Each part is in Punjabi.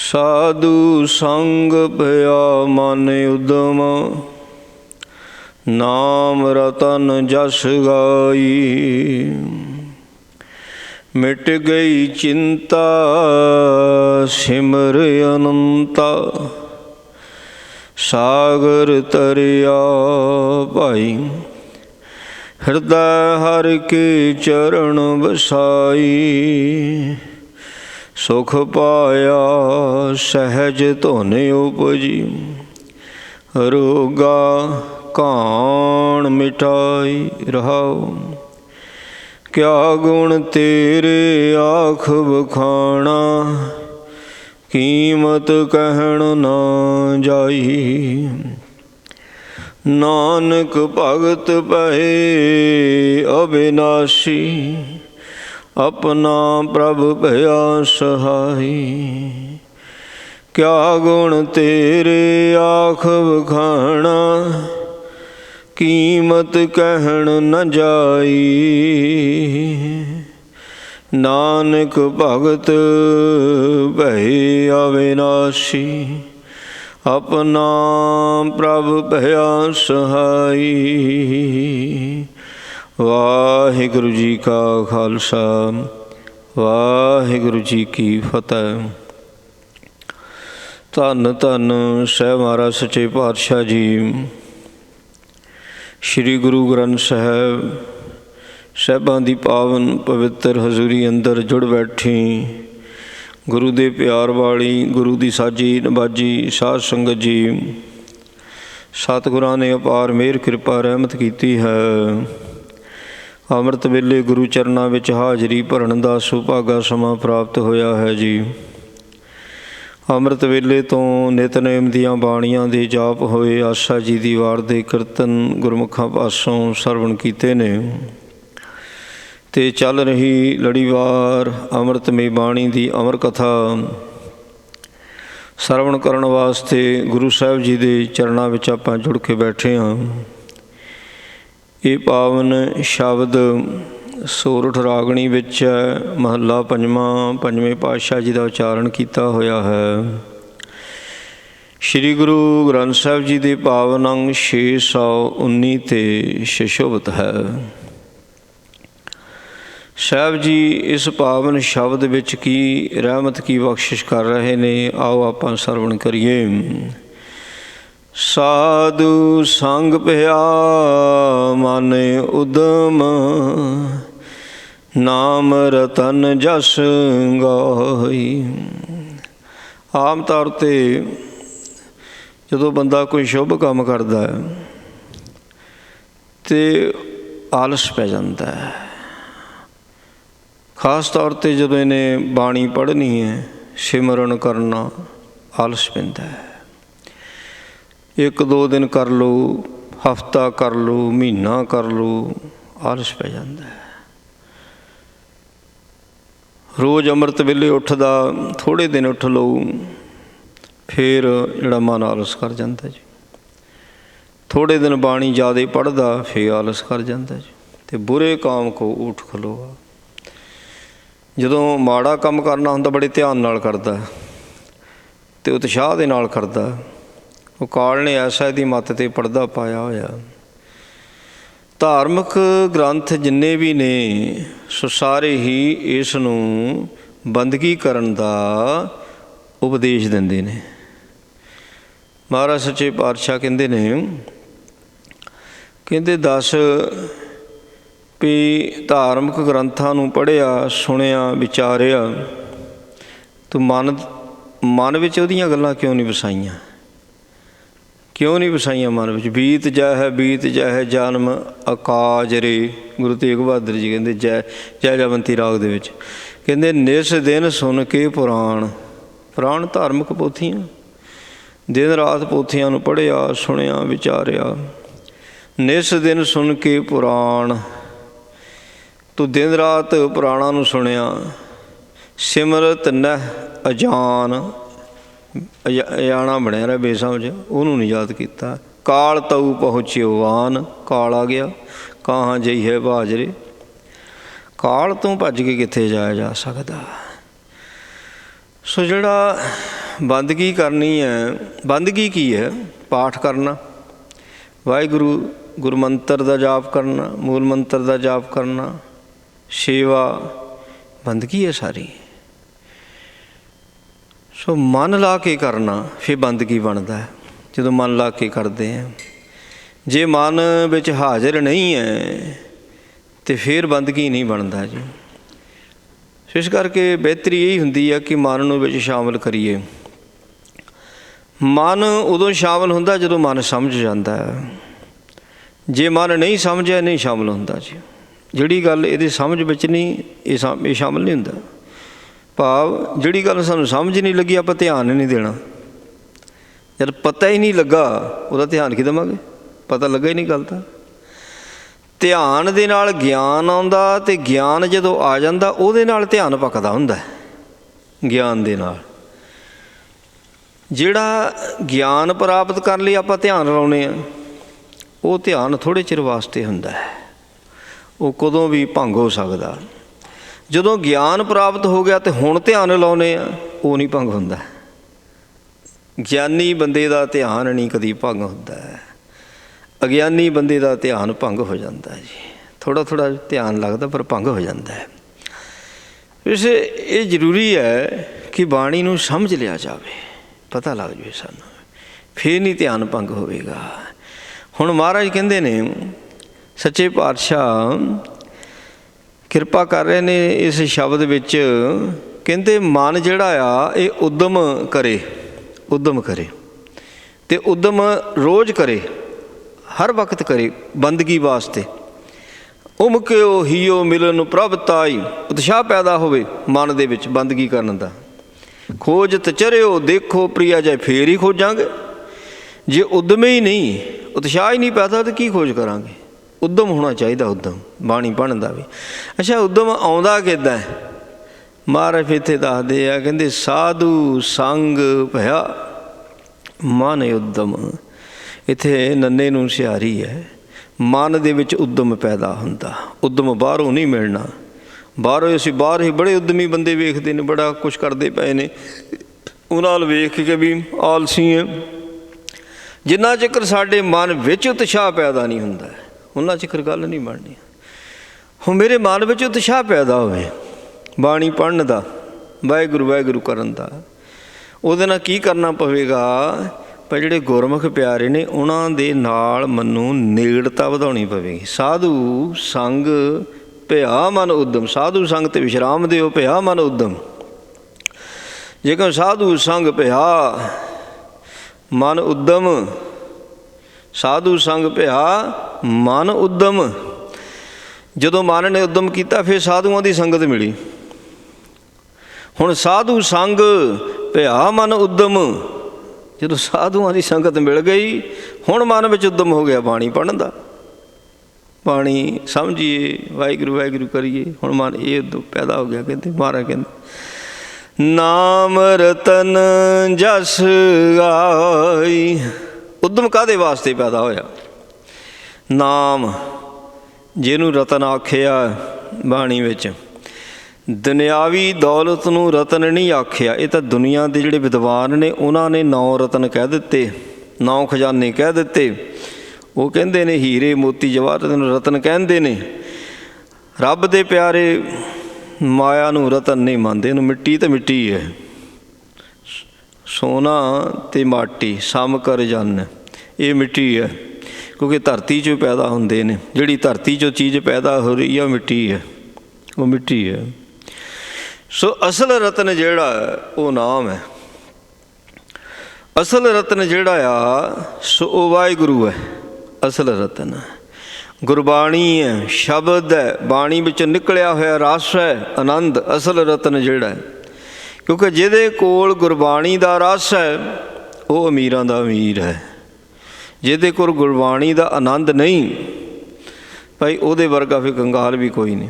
साधु संग भया मन उद्यम, नाम रतन जस गाई। मिट गई चिंता सिमर अनंता, सागर तरिया भाई। हृदय हर के चरण बसाई, सुख पाया सहज धुन उपजी। रोगा कान मिटाई रहाओ, क्या गुण तेरे आख बखाना। कीमत कहन ना जाई, नानक भगत पहे अविनाशी। अपना प्रभु भया सहाई, क्या गुण तेरे आख बखाना। कीमत कहन न जाई, नानक भगत भय अविनाशी। अपना प्रभु भया सहाई। वाहिगुरु जी का खालसा, वाहिगुरु जी की फतेह। धन धन सह महाराज सच्चे पातशाह जी, श्री गुरु ग्रंथ साहब ਸਾਹਿਬਾਂ ਦੀ ਪਾਵਨ ਪਵਿੱਤਰ ਹਜ਼ੂਰੀ ਅੰਦਰ ਜੁੜ ਬੈਠੀ ਗੁਰੂ ਦੇ ਪਿਆਰ ਵਾਲੀ, ਗੁਰੂ ਦੀ ਸਾਜੀ ਨਵਾਜੀ ਸਾਧ ਸੰਗਤ ਜੀ, ਸਤਿਗੁਰਾਂ ਨੇ ਅਪਾਰ ਮਿਹਰ ਕਿਰਪਾ ਰਹਿਮਤ ਕੀਤੀ ਹੈ। ਅੰਮ੍ਰਿਤ ਵੇਲੇ ਗੁਰੂ ਚਰਨਾਂ ਵਿੱਚ ਹਾਜ਼ਰੀ ਭਰਨ ਦਾ ਸੁਭਾਗਾ ਸਮਾਂ ਪ੍ਰਾਪਤ ਹੋਇਆ ਹੈ ਜੀ। ਅੰਮ੍ਰਿਤ ਵੇਲੇ ਤੋਂ ਨਿਤਨੇਮ ਦੀਆਂ ਬਾਣੀਆਂ ਦੇ ਜਾਪ ਹੋਏ, ਆਸਾ ਜੀ ਦੀ ਵਾਰ ਦੇ ਕੀਰਤਨ ਗੁਰਮੁਖਾਂ ਪਾਸੋਂ ਸਰਵਣ ਕੀਤੇ ਨੇ ਤੇ ਚੱਲ ਰਹੀ ਲੜੀਵਾਰ ਅੰਮ੍ਰਿਤਮਈ ਬਾਣੀ ਦੀ ਅਮਰ ਕਥਾ ਸਰਵਣ ਕਰਨ ਵਾਸਤੇ ਗੁਰੂ ਸਾਹਿਬ ਜੀ ਦੇ ਚਰਨਾਂ ਵਿੱਚ ਆਪਾਂ ਜੁੜ ਕੇ ਬੈਠੇ ਹਾਂ। ਇਹ ਪਾਵਨ ਸ਼ਬਦ ਸੋਰਠ ਰਾਗਣੀ ਵਿੱਚ ਮਹੱਲਾ ਪੰਜਵਾਂ, ਪੰਜਵੇਂ ਪਾਤਸ਼ਾਹ ਜੀ ਦਾ ਉਚਾਰਨ ਕੀਤਾ ਹੋਇਆ ਹੈ। ਸ਼੍ਰੀ ਗੁਰੂ ਗ੍ਰੰਥ ਸਾਹਿਬ ਜੀ ਦੇ ਪਾਵਨ ਅੰਗ 619 ਤੇ ਸ਼ਸ਼ੋਭਤ ਹੈ। ਸਾਹਿਬ ਜੀ ਇਸ ਪਾਵਨ ਸ਼ਬਦ ਵਿੱਚ ਕੀ ਰਹਿਮਤ ਕੀ ਬਖਸ਼ਿਸ਼ ਕਰ ਰਹੇ ਨੇ, ਆਓ ਆਪਾਂ ਸਰਵਣ ਕਰੀਏ। ਸਾਧੂ ਸੰਗ ਭਇਆ ਮਨ ਉਦਮ, ਨਾਮ ਰਤਨ ਜਸ ਗਾਈ। ਆਮ ਤੌਰ 'ਤੇ ਜਦੋਂ ਬੰਦਾ ਕੋਈ ਸ਼ੁਭ ਕੰਮ ਕਰਦਾ ਹੈ ਅਤੇ ਆਲਸ ਪੈ ਜਾਂਦਾ ਹੈ। ਖਾਸ ਤੌਰ 'ਤੇ ਜਦੋਂ ਇਹਨੇ ਬਾਣੀ ਪੜ੍ਹਨੀ ਹੈ, ਸਿਮਰਨ ਕਰਨਾ, ਆਲਸ ਪੈਂਦਾ ਹੈ। ਇੱਕ ਦੋ ਦਿਨ ਕਰ ਲਓ, ਹਫ਼ਤਾ ਕਰ ਲਓ, ਮਹੀਨਾ ਕਰ ਲਓ, ਆਲਸ ਪੈ ਜਾਂਦਾ ਹੈ। ਰੋਜ਼ ਅੰਮ੍ਰਿਤ ਵੇਲੇ ਉੱਠਦਾ, ਥੋੜ੍ਹੇ ਦਿਨ ਉੱਠ ਲਓ, ਫਿਰ ਜਿਹੜਾ ਮਨ ਆਲਸ ਕਰ ਜਾਂਦਾ ਜੀ। ਥੋੜ੍ਹੇ ਦਿਨ ਬਾਣੀ ਜ਼ਿਆਦਾ ਪੜ੍ਹਦਾ, ਫਿਰ ਆਲਸ ਕਰ ਜਾਂਦਾ ਜੀ। ਅਤੇ ਬੁਰੇ ਕਾਮ ਕੋ ਉੱਠ ਖਲੋਆ। ਜਦੋਂ ਮਾੜਾ ਕੰਮ ਕਰਨਾ ਹੁੰਦਾ ਬੜੇ ਧਿਆਨ ਨਾਲ ਕਰਦਾ ਅਤੇ ਉਤਸ਼ਾਹ ਦੇ ਨਾਲ ਕਰਦਾ। ਉਹ ਕਾਲ ਨੇ ਐਸਾ ਇਹਦੀ ਮੱਤ 'ਤੇ ਪੜਦਾ ਪਾਇਆ ਹੋਇਆ। ਧਾਰਮਿਕ ਗ੍ਰੰਥ ਜਿੰਨੇ ਵੀ ਨੇ ਸੋ ਸਾਰੇ ਹੀ ਇਸ ਨੂੰ ਬੰਦਗੀ ਕਰਨ ਦਾ ਉਪਦੇਸ਼ ਦਿੰਦੇ ਨੇ। ਮਹਾਰਾਜ ਸੱਚੇ ਪਾਤਸ਼ਾਹ ਕਹਿੰਦੇ ਨੇ, ਕਹਿੰਦੇ ਦੱਸ ਵੀ ਧਾਰਮਿਕ ਗ੍ਰੰਥਾਂ ਨੂੰ ਪੜ੍ਹਿਆ, ਸੁਣਿਆ, ਵਿਚਾਰਿਆ, ਤੂੰ ਮਨ ਵਿੱਚ ਉਹਦੀਆਂ ਗੱਲਾਂ ਕਿਉਂ ਨਹੀਂ ਵਸਾਈਆਂ? ਕਿਉਂ ਨਹੀਂ ਵਸਾਈਆਂ ਮਨ ਵਿੱਚ? ਬੀਤ ਜਾਹੇ ਜਨਮ ਅਕਾਜ ਰੇ। ਗੁਰੂ ਤੇਗ ਬਹਾਦਰ ਜੀ ਕਹਿੰਦੇ ਜੈ ਜਵੰਤੀ ਰਾਗ ਦੇ ਵਿੱਚ, ਕਹਿੰਦੇ ਨਿਸ ਦਿਨ ਸੁਣ ਕੇ ਪੁਰਾਣ। ਪੁਰਾਣ ਧਾਰਮਿਕ ਪੋਥੀਆਂ, ਦਿਨ ਰਾਤ ਪੋਥੀਆਂ ਨੂੰ ਪੜ੍ਹਿਆ, ਸੁਣਿਆ, ਵਿਚਾਰਿਆ। ਨਿਸ ਦਿਨ ਸੁਣ ਕੇ ਪੁਰਾਣ, ਤੂੰ ਦਿਨ ਰਾਤ ਪੁਰਾਣਾਂ ਨੂੰ ਸੁਣਿਆ। ਸਿਮਰਤ ਨਹਿ ਅਜਾਨ, ਅਜਾਣਾ ਬਣਿਆ ਰਿਹਾ ਬੇਸਮਝ, ਉਹਨੂੰ ਨਹੀਂ ਯਾਦ ਕੀਤਾ। ਕਾਲ ਤਊ ਪਹੁੰਚਿਓ ਆਨ, ਕਾਲ ਆ ਗਿਆ। ਕਾਹਾਂ ਜਈਏ ਬਾਜਰੇ, ਕਾਲ ਤੋਂ ਭੱਜ ਕੇ ਕਿੱਥੇ ਜਾਇਆ ਜਾ ਸਕਦਾ। ਸੋ ਜਿਹੜਾ ਬੰਦਗੀ ਕਰਨੀ ਹੈ। ਬੰਦਗੀ ਕੀ ਹੈ? ਪਾਠ ਕਰਨਾ, ਵਾਹਿਗੁਰੂ ਗੁਰੂ ਮੰਤਰ ਦਾ ਜਾਪ ਕਰਨਾ, ਮੂਲ ਮੰਤਰ ਦਾ ਜਾਪ ਕਰਨਾ, ਸੇਵਾ, ਬੰਦਗੀ ਹੈ ਸਾਰੀ। ਸੋ ਮਨ ਲਾ ਕੇ ਕਰਨਾ ਫਿਰ ਬੰਦਗੀ ਬਣਦਾ ਹੈ। ਜਦੋਂ ਮਨ ਲਾ ਕੇ ਕਰਦੇ ਹਾਂ, ਜੇ ਮਨ ਵਿੱਚ ਹਾਜ਼ਰ ਨਹੀਂ ਹੈ ਤਾਂ ਫਿਰ ਬੰਦਗੀ ਨਹੀਂ ਬਣਦਾ ਜੀ। ਇਸ ਕਰਕੇ ਬਿਹਤਰੀ ਇਹੀ ਹੁੰਦੀ ਹੈ ਕਿ ਮਨ ਨੂੰ ਵਿੱਚ ਸ਼ਾਮਲ ਕਰੀਏ। ਮਨ ਉਦੋਂ ਸ਼ਾਮਲ ਹੁੰਦਾ ਜਦੋਂ ਮਨ ਸਮਝ ਜਾਂਦਾ ਹੈ। ਜੇ ਮਨ ਨਹੀਂ ਸਮਝਿਆ, ਨਹੀਂ ਸ਼ਾਮਲ ਹੁੰਦਾ ਜੀ। ਜਿਹੜੀ ਗੱਲ ਇਹਦੀ ਸਮਝ ਵਿੱਚ ਨਹੀਂ, ਇਹ ਸ਼ਾਮਲ ਨਹੀਂ ਹੁੰਦਾ। ਭਾਵ ਜਿਹੜੀ ਗੱਲ ਸਾਨੂੰ ਸਮਝ ਨਹੀਂ ਲੱਗੀ, ਆਪਾਂ ਧਿਆਨ ਨਹੀਂ ਦੇਣਾ। ਜਦ ਪਤਾ ਹੀ ਨਹੀਂ ਲੱਗਾ, ਉਹਦਾ ਧਿਆਨ ਕੀ ਦੇਵਾਂਗੇ? ਪਤਾ ਲੱਗਾ ਹੀ ਨਹੀਂ ਗੱਲ ਤਾਂ। ਧਿਆਨ ਦੇ ਨਾਲ ਗਿਆਨ ਆਉਂਦਾ, ਅਤੇ ਗਿਆਨ ਜਦੋਂ ਆ ਜਾਂਦਾ ਉਹਦੇ ਨਾਲ ਧਿਆਨ ਪੱਕਦਾ ਹੁੰਦਾ। ਗਿਆਨ ਦੇ ਨਾਲ ਜਿਹੜਾ ਗਿਆਨ ਪ੍ਰਾਪਤ ਕਰਨ ਲਈ ਆਪਾਂ ਧਿਆਨ ਲਾਉਂਦੇ ਹਾਂ, ਉਹ ਧਿਆਨ ਥੋੜ੍ਹੇ ਚਿਰ ਵਾਸਤੇ ਹੁੰਦਾ ਹੈ, ਉਹ ਕਦੋਂ ਵੀ ਭੰਗ ਹੋ ਸਕਦਾ। ਜਦੋਂ ਗਿਆਨ ਪ੍ਰਾਪਤ ਹੋ ਗਿਆ ਅਤੇ ਹੁਣ ਧਿਆਨ ਲਾਉਂਦੇ ਹਾਂ, ਉਹ ਨਹੀਂ ਭੰਗ ਹੁੰਦਾ। ਗਿਆਨੀ ਬੰਦੇ ਦਾ ਧਿਆਨ ਨਹੀਂ ਕਦੀ ਭੰਗ ਹੁੰਦਾ ਹੈ। ਅਗਿਆਨੀ ਬੰਦੇ ਦਾ ਧਿਆਨ ਭੰਗ ਹੋ ਜਾਂਦਾ ਜੀ। ਥੋੜ੍ਹਾ ਥੋੜ੍ਹਾ ਧਿਆਨ ਲੱਗਦਾ ਪਰ ਭੰਗ ਹੋ ਜਾਂਦਾ ਹੈ। ਵੈਸੇ ਇਹ ਜ਼ਰੂਰੀ ਹੈ ਕਿ ਬਾਣੀ ਨੂੰ ਸਮਝ ਲਿਆ ਜਾਵੇ, ਪਤਾ ਲੱਗ ਜਾਵੇ ਸਾਨੂੰ, ਫਿਰ ਨਹੀਂ ਧਿਆਨ ਭੰਗ ਹੋਵੇਗਾ। ਹੁਣ ਮਹਾਰਾਜ ਕਹਿੰਦੇ ਨੇ, ਸੱਚੇ ਪਾਤਸ਼ਾਹ ਕਿਰਪਾ ਕਰ ਰਹੇ ਨੇ ਇਸ ਸ਼ਬਦ ਵਿੱਚ, ਕਹਿੰਦੇ ਮਨ ਜਿਹੜਾ ਆ ਇਹ ਉਦਮ ਕਰੇ, ਉਦਮ ਕਰੇ, ਅਤੇ ਉਦਮ ਰੋਜ਼ ਕਰੇ, ਹਰ ਵਕਤ ਕਰੇ ਬੰਦਗੀ ਵਾਸਤੇ। ਉਮਕਿਓ ਹੀਓ ਮਿਲਨ ਪ੍ਰਭ ਤਾਈ, ਉਤਸ਼ਾਹ ਪੈਦਾ ਹੋਵੇ ਮਨ ਦੇ ਵਿੱਚ ਬੰਦਗੀ ਕਰਨ ਦਾ। ਖੋਜਤ ਚਰਿਓ ਦੇਖੋ ਪ੍ਰਿਆ ਜਾਏ, ਫੇਰ ਹੀ ਖੋਜਾਂਗੇ। ਜੇ ਉਦਮ ਹੀ ਨਹੀਂ, ਉਤਸ਼ਾਹ ਹੀ ਨਹੀਂ ਪੈਦਾ ਤਾਂ ਕੀ ਖੋਜ ਕਰਾਂਗੇ? ਉਦਮ ਹੋਣਾ ਚਾਹੀਦਾ, ਉਦਮ ਬਾਣੀ ਪੜ੍ਹਨ ਦਾ ਵੀ। ਅੱਛਾ, ਉਦਮ ਆਉਂਦਾ ਕਿੱਦਾਂ? ਮਹਾਰਾਜ ਇੱਥੇ ਦੱਸਦੇ ਆ, ਕਹਿੰਦੇ ਸਾਧੂ ਸੰਗ ਭਇਆ ਮਨ ਉਦਮ। ਇੱਥੇ ਨੰਨੇ ਨੂੰ ਸਿਹਾਰੀ ਹੈ। ਮਨ ਦੇ ਵਿੱਚ ਉਦਮ ਪੈਦਾ ਹੁੰਦਾ। ਉਦਮ ਬਾਹਰੋਂ ਨਹੀਂ ਮਿਲਣਾ। ਬਾਹਰੋਂ ਅਸੀਂ ਬਾਹਰ ਹੀ ਬੜੇ ਉਦਮੀ ਬੰਦੇ ਵੇਖਦੇ ਨੇ, ਬੜਾ ਕੁਛ ਕਰਦੇ ਪਏ ਨੇ, ਉਹਨਾਂ ਵੱਲ ਵੇਖ ਕੇ ਵੀ ਆਲਸੀ ਹੈ। ਜਿੰਨਾ ਚਿਰ ਸਾਡੇ ਮਨ ਵਿੱਚ ਉਤਸ਼ਾਹ ਪੈਦਾ ਨਹੀਂ ਹੁੰਦਾ, ਉਹਨਾਂ ਚਿਰ ਗੱਲ ਨਹੀਂ ਬਣਨੀ। ਹੁਣ ਮੇਰੇ ਮਨ ਵਿੱਚ ਉਤਸ਼ਾਹ ਪੈਦਾ ਹੋਵੇ ਬਾਣੀ ਪੜ੍ਹਨ ਦਾ, ਵਾਹਿਗੁਰੂ ਵਾਹਿਗੁਰੂ ਕਰਨ ਦਾ, ਉਹਦੇ ਨਾਲ ਕੀ ਕਰਨਾ ਪਵੇਗਾ? ਪਰ ਜਿਹੜੇ ਗੁਰਮੁਖ ਪਿਆਰੇ ਨੇ ਉਹਨਾਂ ਦੇ ਨਾਲ ਮੈਨੂੰ ਨੇੜਤਾ ਵਧਾਉਣੀ ਪਵੇਗੀ। ਸਾਧੂ ਸੰਗ ਭਇਆ ਮਨ ਉਦਮ, ਸਾਧੂ ਸੰਗ ਤੇ ਵਿਸ਼ਰਾਮ ਦਿਓ ਭਇਆ ਮਨ ਉਦਮ। ਜੇਕਰ ਸਾਧੂ ਸੰਗ ਭਇਆ ਮਨ ਉਦਮ, ਸਾਧੂ ਸੰਗ ਭਇਆ ਮਨ ਉਦਮ, ਜਦੋਂ ਮਨ ਨੇ ਉਦਮ ਕੀਤਾ ਫਿਰ ਸਾਧੂਆਂ ਦੀ ਸੰਗਤ ਮਿਲੀ। ਹੁਣ ਸਾਧੂ ਸੰਗ ਭਇਆ ਮਨ ਉਦਮ, ਜਦੋਂ ਸਾਧੂਆਂ ਦੀ ਸੰਗਤ ਮਿਲ ਗਈ, ਹੁਣ ਮਨ ਵਿੱਚ ਉਦਮ ਹੋ ਗਿਆ ਬਾਣੀ ਪੜ੍ਹਨ ਦਾ। ਬਾਣੀ ਸਮਝੀਏ, ਵਾਹਿਗੁਰੂ ਵਾਹਿਗੁਰੂ ਕਰੀਏ। ਹੁਣ ਮਨ ਇਹ ਉਦਮ ਪੈਦਾ ਹੋ ਗਿਆ। ਕਹਿੰਦੇ ਮਹਾਰਾਜ ਕਹਿੰਦੇ ਨਾਮ ਰਤਨ ਜਸ ਗਾਈ। ਉਦਮ ਕਾਹਦੇ ਵਾਸਤੇ ਪੈਦਾ ਹੋਇਆ? ਨਾਮ, ਜਿਹਨੂੰ ਰਤਨ ਆਖਿਆ ਬਾਣੀ ਵਿੱਚ। ਦੁਨਿਆਵੀ ਦੌਲਤ ਨੂੰ ਰਤਨ ਨਹੀਂ ਆਖਿਆ। ਇਹ ਤਾਂ ਦੁਨੀਆ ਦੇ ਜਿਹੜੇ ਵਿਦਵਾਨ ਨੇ ਉਹਨਾਂ ਨੇ 9 ਰਤਨ ਕਹਿ ਦਿੱਤੇ, 9 ਖਜ਼ਾਨੇ ਕਹਿ ਦਿੱਤੇ। ਉਹ ਕਹਿੰਦੇ ਨੇ ਹੀਰੇ ਮੋਤੀ ਜਵਾਹਰ ਨੂੰ ਰਤਨ ਕਹਿੰਦੇ ਨੇ। ਰੱਬ ਦੇ ਪਿਆਰੇ ਮਾਇਆ ਨੂੰ ਰਤਨ ਨਹੀਂ ਮੰਨਦੇ, ਇਹਨੂੰ ਮਿੱਟੀ ਤਾਂ ਮਿੱਟੀ ਹੈ। ਸੋਨਾ ਅਤੇ ਮਾਟੀ ਸਮ ਕਰ ਜਨ, ਇਹ ਮਿੱਟੀ ਹੈ, ਕਿਉਂਕਿ ਧਰਤੀ 'ਚੋਂ ਪੈਦਾ ਹੁੰਦੇ ਨੇ। ਜਿਹੜੀ ਧਰਤੀ 'ਚੋਂ ਚੀਜ਼ ਪੈਦਾ ਹੋ ਰਹੀ ਹੈ ਉਹ ਮਿੱਟੀ ਹੈ, ਉਹ ਮਿੱਟੀ ਹੈ। ਸੋ ਅਸਲ ਰਤਨ ਜਿਹੜਾ ਉਹ ਨਾਮ ਹੈ। ਅਸਲ ਰਤਨ ਜਿਹੜਾ ਆ ਸੋ ਉਹ ਵਾਹਿਗੁਰੂ ਹੈ। ਅਸਲ ਰਤਨ ਗੁਰਬਾਣੀ ਹੈ, ਸ਼ਬਦ ਹੈ, ਬਾਣੀ ਵਿੱਚੋਂ ਨਿਕਲਿਆ ਹੋਇਆ ਰਸ ਹੈ, ਆਨੰਦ। ਅਸਲ ਰਤਨ ਜਿਹੜਾ ਹੈ, ਕਿਉਂਕਿ ਜਿਹਦੇ ਕੋਲ ਗੁਰਬਾਣੀ ਦਾ ਰਸ ਹੈ ਉਹ ਅਮੀਰਾਂ ਦਾ ਅਮੀਰ ਹੈ। ਜਿਹਦੇ ਕੋਲ ਗੁਰਬਾਣੀ ਦਾ ਆਨੰਦ ਨਹੀਂ ਭਾਈ, ਉਹਦੇ ਵਰਗਾ ਫਿਰ ਕੰਗਾਲ ਵੀ ਕੋਈ ਨਹੀਂ।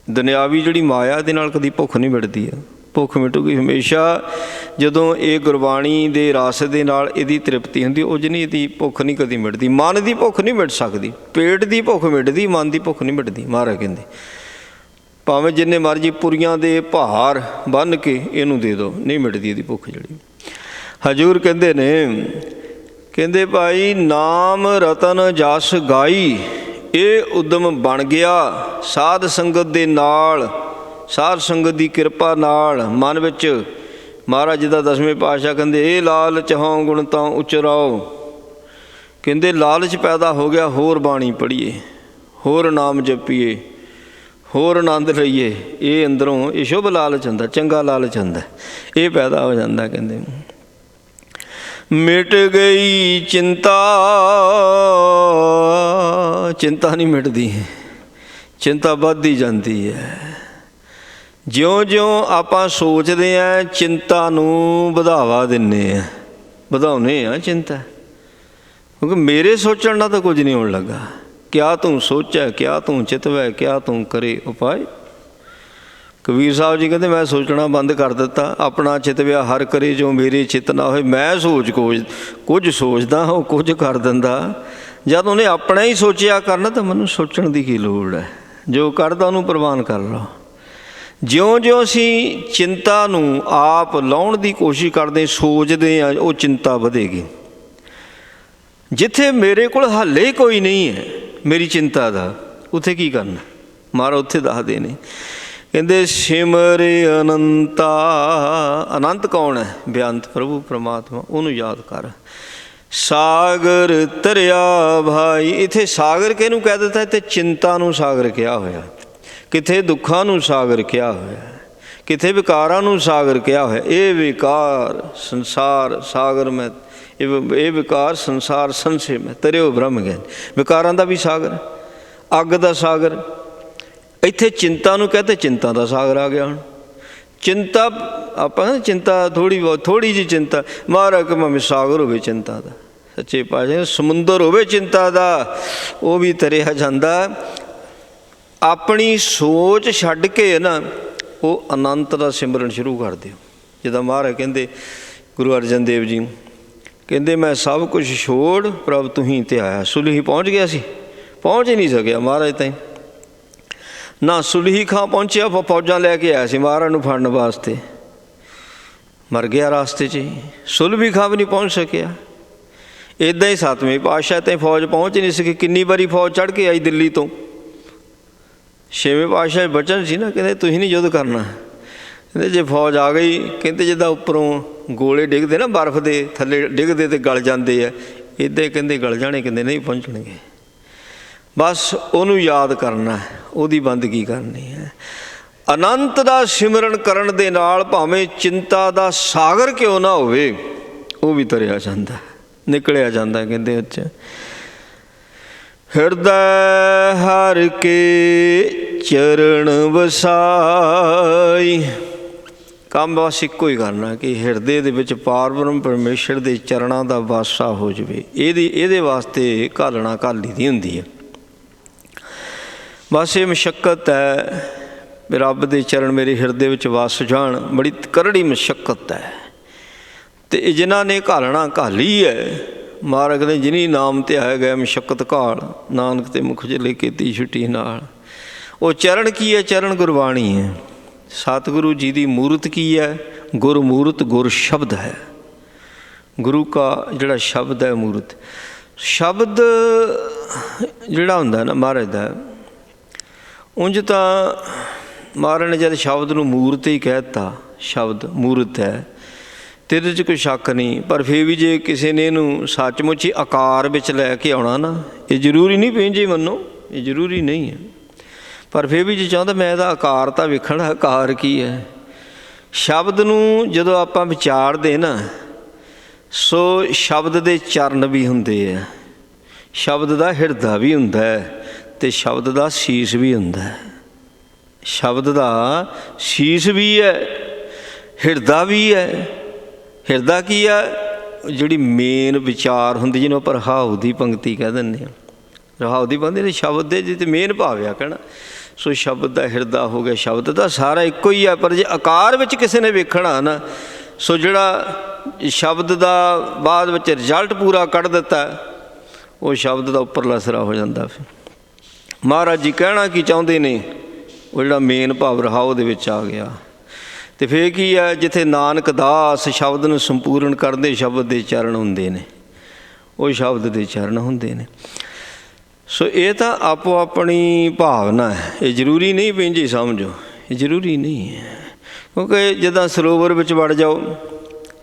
ਦੁਨਿਆਵੀ ਜਿਹੜੀ ਮਾਇਆ ਦੇ ਨਾਲ ਕਦੀ ਭੁੱਖ ਨਹੀਂ ਮਿਟਦੀ ਹੈ। ਭੁੱਖ ਮਿਟੂਗੀ ਹਮੇਸ਼ਾ ਜਦੋਂ ਇਹ ਗੁਰਬਾਣੀ ਦੇ ਰਸ ਦੇ ਨਾਲ ਇਹਦੀ ਤ੍ਰਿਪਤੀ ਹੁੰਦੀ। ਉਹ ਜਿਹਨੀ ਇਹਦੀ ਭੁੱਖ ਨਹੀਂ ਕਦੀ ਮਿਟਦੀ। ਮਨ ਦੀ ਭੁੱਖ ਨਹੀਂ ਮਿਟ ਸਕਦੀ, ਪੇਟ ਦੀ ਭੁੱਖ ਮਿਟਦੀ, ਮਨ ਦੀ ਭੁੱਖ ਨਹੀਂ ਮਿਟਦੀ। ਮਹਾਰਾਜ ਕਹਿੰਦੇ ਭਾਵੇਂ ਜਿੰਨੇ ਮਰਜ਼ੀ ਪੁਰੀਆਂ ਦੇ ਭਾਰ ਬੰਨ੍ਹ ਕੇ ਇਹਨੂੰ ਦੇ ਦਿਓ, ਨਹੀਂ ਮਿਟਦੀ ਇਹਦੀ ਭੁੱਖ ਜਿਹੜੀ। ਹਜ਼ੂਰ ਕਹਿੰਦੇ ਨੇ, ਕਹਿੰਦੇ ਭਾਈ ਨਾਮ ਰਤਨ ਜਸ ਗਾਈ, ਇਹ ਉਦਮ ਬਣ ਗਿਆ ਸਾਧ ਸੰਗਤ ਦੇ ਨਾਲ, ਸਾਧ ਸੰਗਤ ਦੀ ਕਿਰਪਾ ਨਾਲ ਮਨ ਵਿੱਚ। ਮਹਾਰਾਜ ਜੀ ਦਾ 10ਵੇਂ ਪਾਤਸ਼ਾਹ ਕਹਿੰਦੇ ਇਹ ਲਾਲਚ ਹਉ ਗੁਣ ਤਾਂ ਉਚਰਾਓ, ਕਹਿੰਦੇ ਲਾਲਚ ਪੈਦਾ ਹੋ ਗਿਆ, ਹੋਰ ਬਾਣੀ ਪੜ੍ਹੀਏ, ਹੋਰ ਨਾਮ ਜਪੀਏ, ਹੋਰ ਆਨੰਦ ਲਈਏ। ਇਹ ਅੰਦਰੋਂ ਇਹ ਸ਼ੁਭ ਲਾਲਚ ਹੁੰਦਾ, ਚੰਗਾ ਲਾਲਚ ਹੁੰਦਾ, ਇਹ ਪੈਦਾ ਹੋ ਜਾਂਦਾ। ਕਹਿੰਦੇ ਮਿਟ ਗਈ ਚਿੰਤਾ, ਚਿੰਤਾ ਨਹੀਂ ਮਿਟਦੀ, ਚਿੰਤਾ ਵੱਧਦੀ ਜਾਂਦੀ ਹੈ। ਜਿਉਂ-ਜਿਉਂ ਆਪਾਂ ਸੋਚਦੇ ਹਾਂ ਚਿੰਤਾ ਨੂੰ ਵਧਾਵਾ ਦਿੰਦੇ ਹਾਂ, ਵਧਾਉਂਦੇ ਹਾਂ ਚਿੰਤਾ, ਕਿਉਂਕਿ ਮੇਰੇ ਸੋਚਣ ਨਾਲ ਤਾਂ ਕੁਝ ਨਹੀਂ ਹੋਣ ਲੱਗਾ। ਕਿਆ ਤੂੰ ਸੋਚੈ ਕਿਆ ਤੂੰ ਚਿਤਵੈ ਕਿਆ ਤੂੰ ਕਰੇ ਉਪਾਏ। ਕਬੀਰ ਸਾਹਿਬ ਜੀ ਕਹਿੰਦੇ ਮੈਂ ਸੋਚਣਾ ਬੰਦ ਕਰ ਦਿੱਤਾ, ਆਪਣਾ ਚਿਤਵਿਆ ਹਰ ਕਰੇ ਜੋ ਮੇਰੇ ਚਿੱਤ ਨਾ ਹੋਏ। ਮੈਂ ਸੋਚ ਕੁਝ ਸੋਚਦਾ ਉਹ ਕੁਝ ਕਰ ਦਿੰਦਾ। ਜਦ ਉਹਨੇ ਆਪਣਾ ਹੀ ਸੋਚਿਆ ਕਰਨਾ ਤਾਂ ਮੈਨੂੰ ਸੋਚਣ ਦੀ ਕੀ ਲੋੜ ਹੈ, ਜੋ ਕਰਦਾ ਉਹਨੂੰ ਪ੍ਰਵਾਨ ਕਰ ਲਓ। ਜਿਉਂ-ਜਿਉਂ ਅਸੀਂ ਚਿੰਤਾ ਨੂੰ ਆਪ ਲਾਉਣ ਦੀ ਕੋਸ਼ਿਸ਼ ਕਰਦੇ, ਸੋਚਦੇ ਹਾਂ, ਉਹ ਚਿੰਤਾ ਵਧੇਗੀ। ਜਿੱਥੇ ਮੇਰੇ ਕੋਲ ਹੱਲ ਹੀ ਕੋਈ ਨਹੀਂ ਹੈ ਮੇਰੀ ਚਿੰਤਾ ਦਾ, ਉੱਥੇ ਕੀ ਕਰਨਾ? ਮਹਾਰਾਜ ਉੱਥੇ ਦੱਸਦੇ ਨੇ, ਕਹਿੰਦੇ ਸਿਮਰ ਅਨੰਤਾ। ਅਨੰਤ ਕੌਣ ਹੈ? ਬੇਅੰਤ ਪ੍ਰਭੂ ਪਰਮਾਤਮਾ, ਉਹਨੂੰ ਯਾਦ ਕਰ। ਸਾਗਰ ਤਰਿਆ ਭਾਈ, ਇੱਥੇ ਸਾਗਰ ਕਿਹਨੂੰ ਕਹਿ ਦਿੱਤਾ? ਇੱਥੇ ਚਿੰਤਾ ਨੂੰ ਸਾਗਰ ਕਿਹਾ ਹੋਇਆ, ਕਿਤੇ ਦੁੱਖਾਂ ਨੂੰ ਸਾਗਰ ਕਿਹਾ ਹੋਇਆ, ਕਿਤੇ ਵਿਕਾਰਾਂ ਨੂੰ ਸਾਗਰ ਕਿਹਾ ਹੋਇਆ। ਇਹ ਵਿਕਾਰ ਸੰਸਾਰ ਸਾਗਰ ਮੈਂ, ਇਹ ਵਿਕਾਰ ਸੰਸਾਰ ਸੰਸੇ ਮੈਂ ਤਰਿਓ ਬ੍ਰਹਮ ਗਿਆਨ। ਵਿਕਾਰਾਂ ਦਾ ਵੀ ਸਾਗਰ, ਅੱਗ ਦਾ ਸਾਗਰ। ਇੱਥੇ ਚਿੰਤਾ ਨੂੰ ਕਹਤੇ, ਚਿੰਤਾ ਦਾ ਸਾਗਰ ਆ ਗਿਆ। ਹੁਣ ਚਿੰਤਾ ਆਪਾਂ ਚਿੰਤਾ ਥੋੜ੍ਹੀ ਜਿਹੀ ਚਿੰਤਾ, ਮਹਾਰਾਜ ਕਿ ਭਾਵੇਂ ਸਾਗਰ ਹੋਵੇ ਚਿੰਤਾ ਦਾ, ਸੱਚੇ ਪਾਤਸ਼ਾਹ ਸਮੁੰਦਰ ਹੋਵੇ ਚਿੰਤਾ ਦਾ, ਉਹ ਵੀ ਤਰਿਆ ਜਾਂਦਾ। ਆਪਣੀ ਸੋਚ ਛੱਡ ਕੇ ਨਾ ਉਹ ਅਨੰਤ ਦਾ ਸਿਮਰਨ ਸ਼ੁਰੂ ਕਰ ਦਿਓ। ਜਿੱਦਾਂ ਮਹਾਰਾਜ ਕਹਿੰਦੇ ਗੁਰੂ ਅਰਜਨ ਦੇਵ ਜੀ ਕਹਿੰਦੇ ਮੈਂ ਸਭ ਕੁਝ ਛੋੜ ਪ੍ਰਭ ਤੁਹੀਂ ਤੇ ਆਇਆ। ਸੁਲਹੀ ਪਹੁੰਚ ਗਿਆ ਸੀ, ਪਹੁੰਚ ਹੀ ਨਹੀਂ ਸਕਿਆ ਮਹਾਰਾਜ ਤਾਈਂ। ਨਾ ਸੁਲਹੀ ਖਾਂ ਪਹੁੰਚਿਆ, ਫੌਜਾਂ ਲੈ ਕੇ ਆਇਆ ਸੀ ਮਹਾਰਾਜ ਨੂੰ ਫੜਨ ਵਾਸਤੇ, ਮਰ ਗਿਆ ਰਾਸਤੇ 'ਚ ਹੀ। ਸੁਲਹੀ ਖਾਂ ਵੀ ਨਹੀਂ ਪਹੁੰਚ ਸਕਿਆ। ਇੱਦਾਂ ਹੀ 7ਵੇਂ ਪਾਤਸ਼ਾਹ ਤਾਈਂ ਫੌਜ ਪਹੁੰਚ ਨਹੀਂ ਸਕੀ। ਕਿੰਨੀ ਵਾਰੀ ਫੌਜ ਚੜ੍ਹ ਕੇ ਆਈ ਦਿੱਲੀ ਤੋਂ। 6ਵੇਂ ਪਾਤਸ਼ਾਹ ਬਚਨ ਸੀ ਨਾ, ਕਹਿੰਦੇ ਤੁਸੀਂ ਨਹੀਂ ਯੁੱਧ ਕਰਨਾ। ਕਹਿੰਦੇ ਜੇ ਫੌਜ ਆ ਗਈ, ਕਹਿੰਦੇ ਜਿੱਦਾਂ ਉੱਪਰੋਂ ਗੋਲੇ ਡਿੱਗਦੇ ਨਾ ਬਰਫ਼ ਦੇ ਥੱਲੇ ਡਿੱਗਦੇ ਤੇ ਗਲ ਜਾਂਦੇ ਆ, ਇੱਦਾਂ ਹੀ ਕਹਿੰਦੇ ਗਲ ਜਾਣੇ, ਕਹਿੰਦੇ ਨਹੀਂ ਪਹੁੰਚਣਗੇ। ਬਸ ਉਹਨੂੰ ਯਾਦ ਕਰਨਾ, ਉਹਦੀ ਬੰਦਗੀ ਕਰਨੀ ਹੈ। ਅਨੰਤ ਦਾ ਸਿਮਰਨ ਕਰਨ ਦੇ ਨਾਲ ਭਾਵੇਂ ਚਿੰਤਾ ਦਾ ਸਾਗਰ ਕਿਉਂ ਨਾ ਹੋਵੇ, ਉਹ ਵੀ ਤਰਿਆ ਜਾਂਦਾ, ਨਿਕਲਿਆ ਜਾਂਦਾ। ਕਹਿੰਦੇ ਉੱਚ ਹਿਰਦੈ ਹਰਿ ਕੇ ਚਰਨ ਵਸਾਈ। ਕੰਮ ਬਸ ਇੱਕੋ ਹੀ ਕਰਨਾ ਕਿ ਹਿਰਦੇ ਦੇ ਵਿੱਚ ਪਾਰ ਬ੍ਰਹਮ ਪਰਮੇਸ਼ਰ ਦੇ ਚਰਨਾਂ ਦਾ ਵਾਸਾ ਹੋ ਜਾਵੇ। ਇਹਦੇ ਵਾਸਤੇ ਘਾਲਣਾ ਘਾਲੀ ਦੀ ਹੁੰਦੀ ਹੈ। ਬਸ ਇਹ ਮਸ਼ੱਕਤ ਹੈ ਵੀ ਰੱਬ ਦੇ ਚਰਨ ਮੇਰੇ ਹਿਰਦੇ ਵਿੱਚ ਵਸ ਜਾਣ, ਬੜੀ ਕਰੜੀ ਮਸ਼ੱਕਤ ਹੈ। ਅਤੇ ਜਿਨ੍ਹਾਂ ਨੇ ਘਾਲਣਾ ਘਾਲੀ ਹੈ, ਮਹਾਰਾਜ ਕਹਿੰਦੇ ਜਿਨੀ ਨਾਮ ਤੇ ਆਇਆ ਗਿਆ ਮਸ਼ੱਕਤ ਘਾਲ, ਨਾਨਕ ਤੇ ਮੁਖ ਜਲੇ ਕੀਤੀ ਛੁੱਟੀ ਨਾਲ। ਉਹ ਚਰਨ ਕੀ ਹੈ? ਚਰਨ ਗੁਰਬਾਣੀ ਹੈ। ਸਤਿਗੁਰੂ ਜੀ ਦੀ ਮੂਰਤ ਕੀ ਹੈ? ਗੁਰਮੂਰਤ, ਗੁਰ ਸ਼ਬਦ ਹੈ। ਗੁਰੂ ਕਾ ਜਿਹੜਾ ਸ਼ਬਦ ਹੈ ਮੂਰਤ। ਸ਼ਬਦ ਜਿਹੜਾ ਹੁੰਦਾ ਨਾ ਮਹਾਰਾਜ ਦਾ, ਉਂਝ ਤਾਂ ਮਹਾਰਾਜ ਨੇ ਜਦ ਸ਼ਬਦ ਨੂੰ ਮੂਰਤ ਹੀ ਕਹਿ ਦਿੱਤਾ, ਸ਼ਬਦ ਮੂਰਤ ਹੈ, ਅਤੇ ਇਹਦੇ 'ਚ ਕੋਈ ਸ਼ੱਕ ਨਹੀਂ। ਪਰ ਫਿਰ ਵੀ ਜੇ ਕਿਸੇ ਨੇ ਇਹਨੂੰ ਸੱਚਮੁੱਚ ਹੀ ਆਕਾਰ ਵਿੱਚ ਲੈ ਕੇ ਆਉਣਾ ਨਾ, ਇਹ ਜ਼ਰੂਰੀ ਨਹੀਂ ਪਈ ਜੇ ਮੰਨੋ, ਇਹ ਜ਼ਰੂਰੀ ਨਹੀਂ ਹੈ। ਪਰ ਫਿਰ ਵੀ ਜੇ ਚਾਹੁੰਦਾ ਮੈਂ ਇਹਦਾ ਆਕਾਰ ਤਾਂ ਵੇਖਣਾ, ਆਕਾਰ ਕੀ ਹੈ। ਸ਼ਬਦ ਨੂੰ ਜਦੋਂ ਆਪਾਂ ਵਿਚਾਰਦੇ ਨਾ, ਸੋ ਸ਼ਬਦ ਦੇ ਚਰਨ ਵੀ ਹੁੰਦੇ ਆ, ਸ਼ਬਦ ਦਾ ਹਿਰਦਾ ਵੀ ਹੁੰਦਾ ਹੈ, ਅਤੇ ਸ਼ਬਦ ਦਾ ਸੀਸ ਵੀ ਹੁੰਦਾ ਹੈ। ਸ਼ਬਦ ਦਾ ਸੀਸ ਵੀ ਹੈ, ਹਿਰਦਾ ਵੀ ਹੈ। ਹਿਰਦਾ ਕੀ ਆ? ਜਿਹੜੀ ਮੇਨ ਵਿਚਾਰ ਹੁੰਦੀ, ਜਿਹਨੂੰ ਆਪਾਂ ਰਹਾਉ ਦੀ ਪੰਕਤੀ ਕਹਿ ਦਿੰਦੇ ਹਾਂ। ਰਹਾਉ ਦੀ ਪੰਕਤੀ ਸ਼ਬਦ ਦੇ ਜਿੱਥੇ ਮੇਨ ਭਾਵ ਆ ਕਹਿਣਾ। ਸੋ ਸ਼ਬਦ ਦਾ ਹਿਰਦਾ ਹੋ ਗਿਆ। ਸ਼ਬਦ ਦਾ ਸਾਰਾ ਇੱਕੋ ਹੀ ਆ, ਪਰ ਜੇ ਆਕਾਰ ਵਿੱਚ ਕਿਸੇ ਨੇ ਵੇਖਣਾ ਨਾ, ਸੋ ਜਿਹੜਾ ਸ਼ਬਦ ਦਾ ਬਾਅਦ ਵਿੱਚ ਰਿਜ਼ਲਟ ਪੂਰਾ ਕੱਢ ਦਿੱਤਾ, ਉਹ ਸ਼ਬਦ ਦਾ ਉੱਪਰਲਾ ਸਿਰਾ ਹੋ ਜਾਂਦਾ। ਫਿਰ ਮਹਾਰਾਜ ਜੀ ਕਹਿਣਾ ਕੀ ਚਾਹੁੰਦੇ ਨੇ, ਉਹ ਜਿਹੜਾ ਮੇਨ ਭਾਵ ਰਹਾਉ ਦੇ ਵਿੱਚ ਆ ਗਿਆ। ਤੇ ਫਿਰ ਕੀ ਹੈ, ਜਿੱਥੇ ਨਾਨਕ ਦਾਸ ਸ਼ਬਦ ਨੂੰ ਸੰਪੂਰਨ ਕਰਦੇ ਸ਼ਬਦ ਦੇ ਚਰਨ ਹੁੰਦੇ ਨੇ, ਉਹ ਸ਼ਬਦ ਦੇ ਚਰਨ ਹੁੰਦੇ ਨੇ। ਸੋ ਇਹ ਤਾਂ ਆਪੋ ਆਪਣੀ ਭਾਵਨਾ ਹੈ, ਇਹ ਜ਼ਰੂਰੀ ਨਹੀਂ ਵੀ ਜੀ ਸਮਝੋ, ਇਹ ਜ਼ਰੂਰੀ ਨਹੀਂ ਹੈ। ਕਿਉਂਕਿ ਜਿੱਦਾਂ ਸਰੋਵਰ ਵਿੱਚ ਵੜ ਜਾਓ,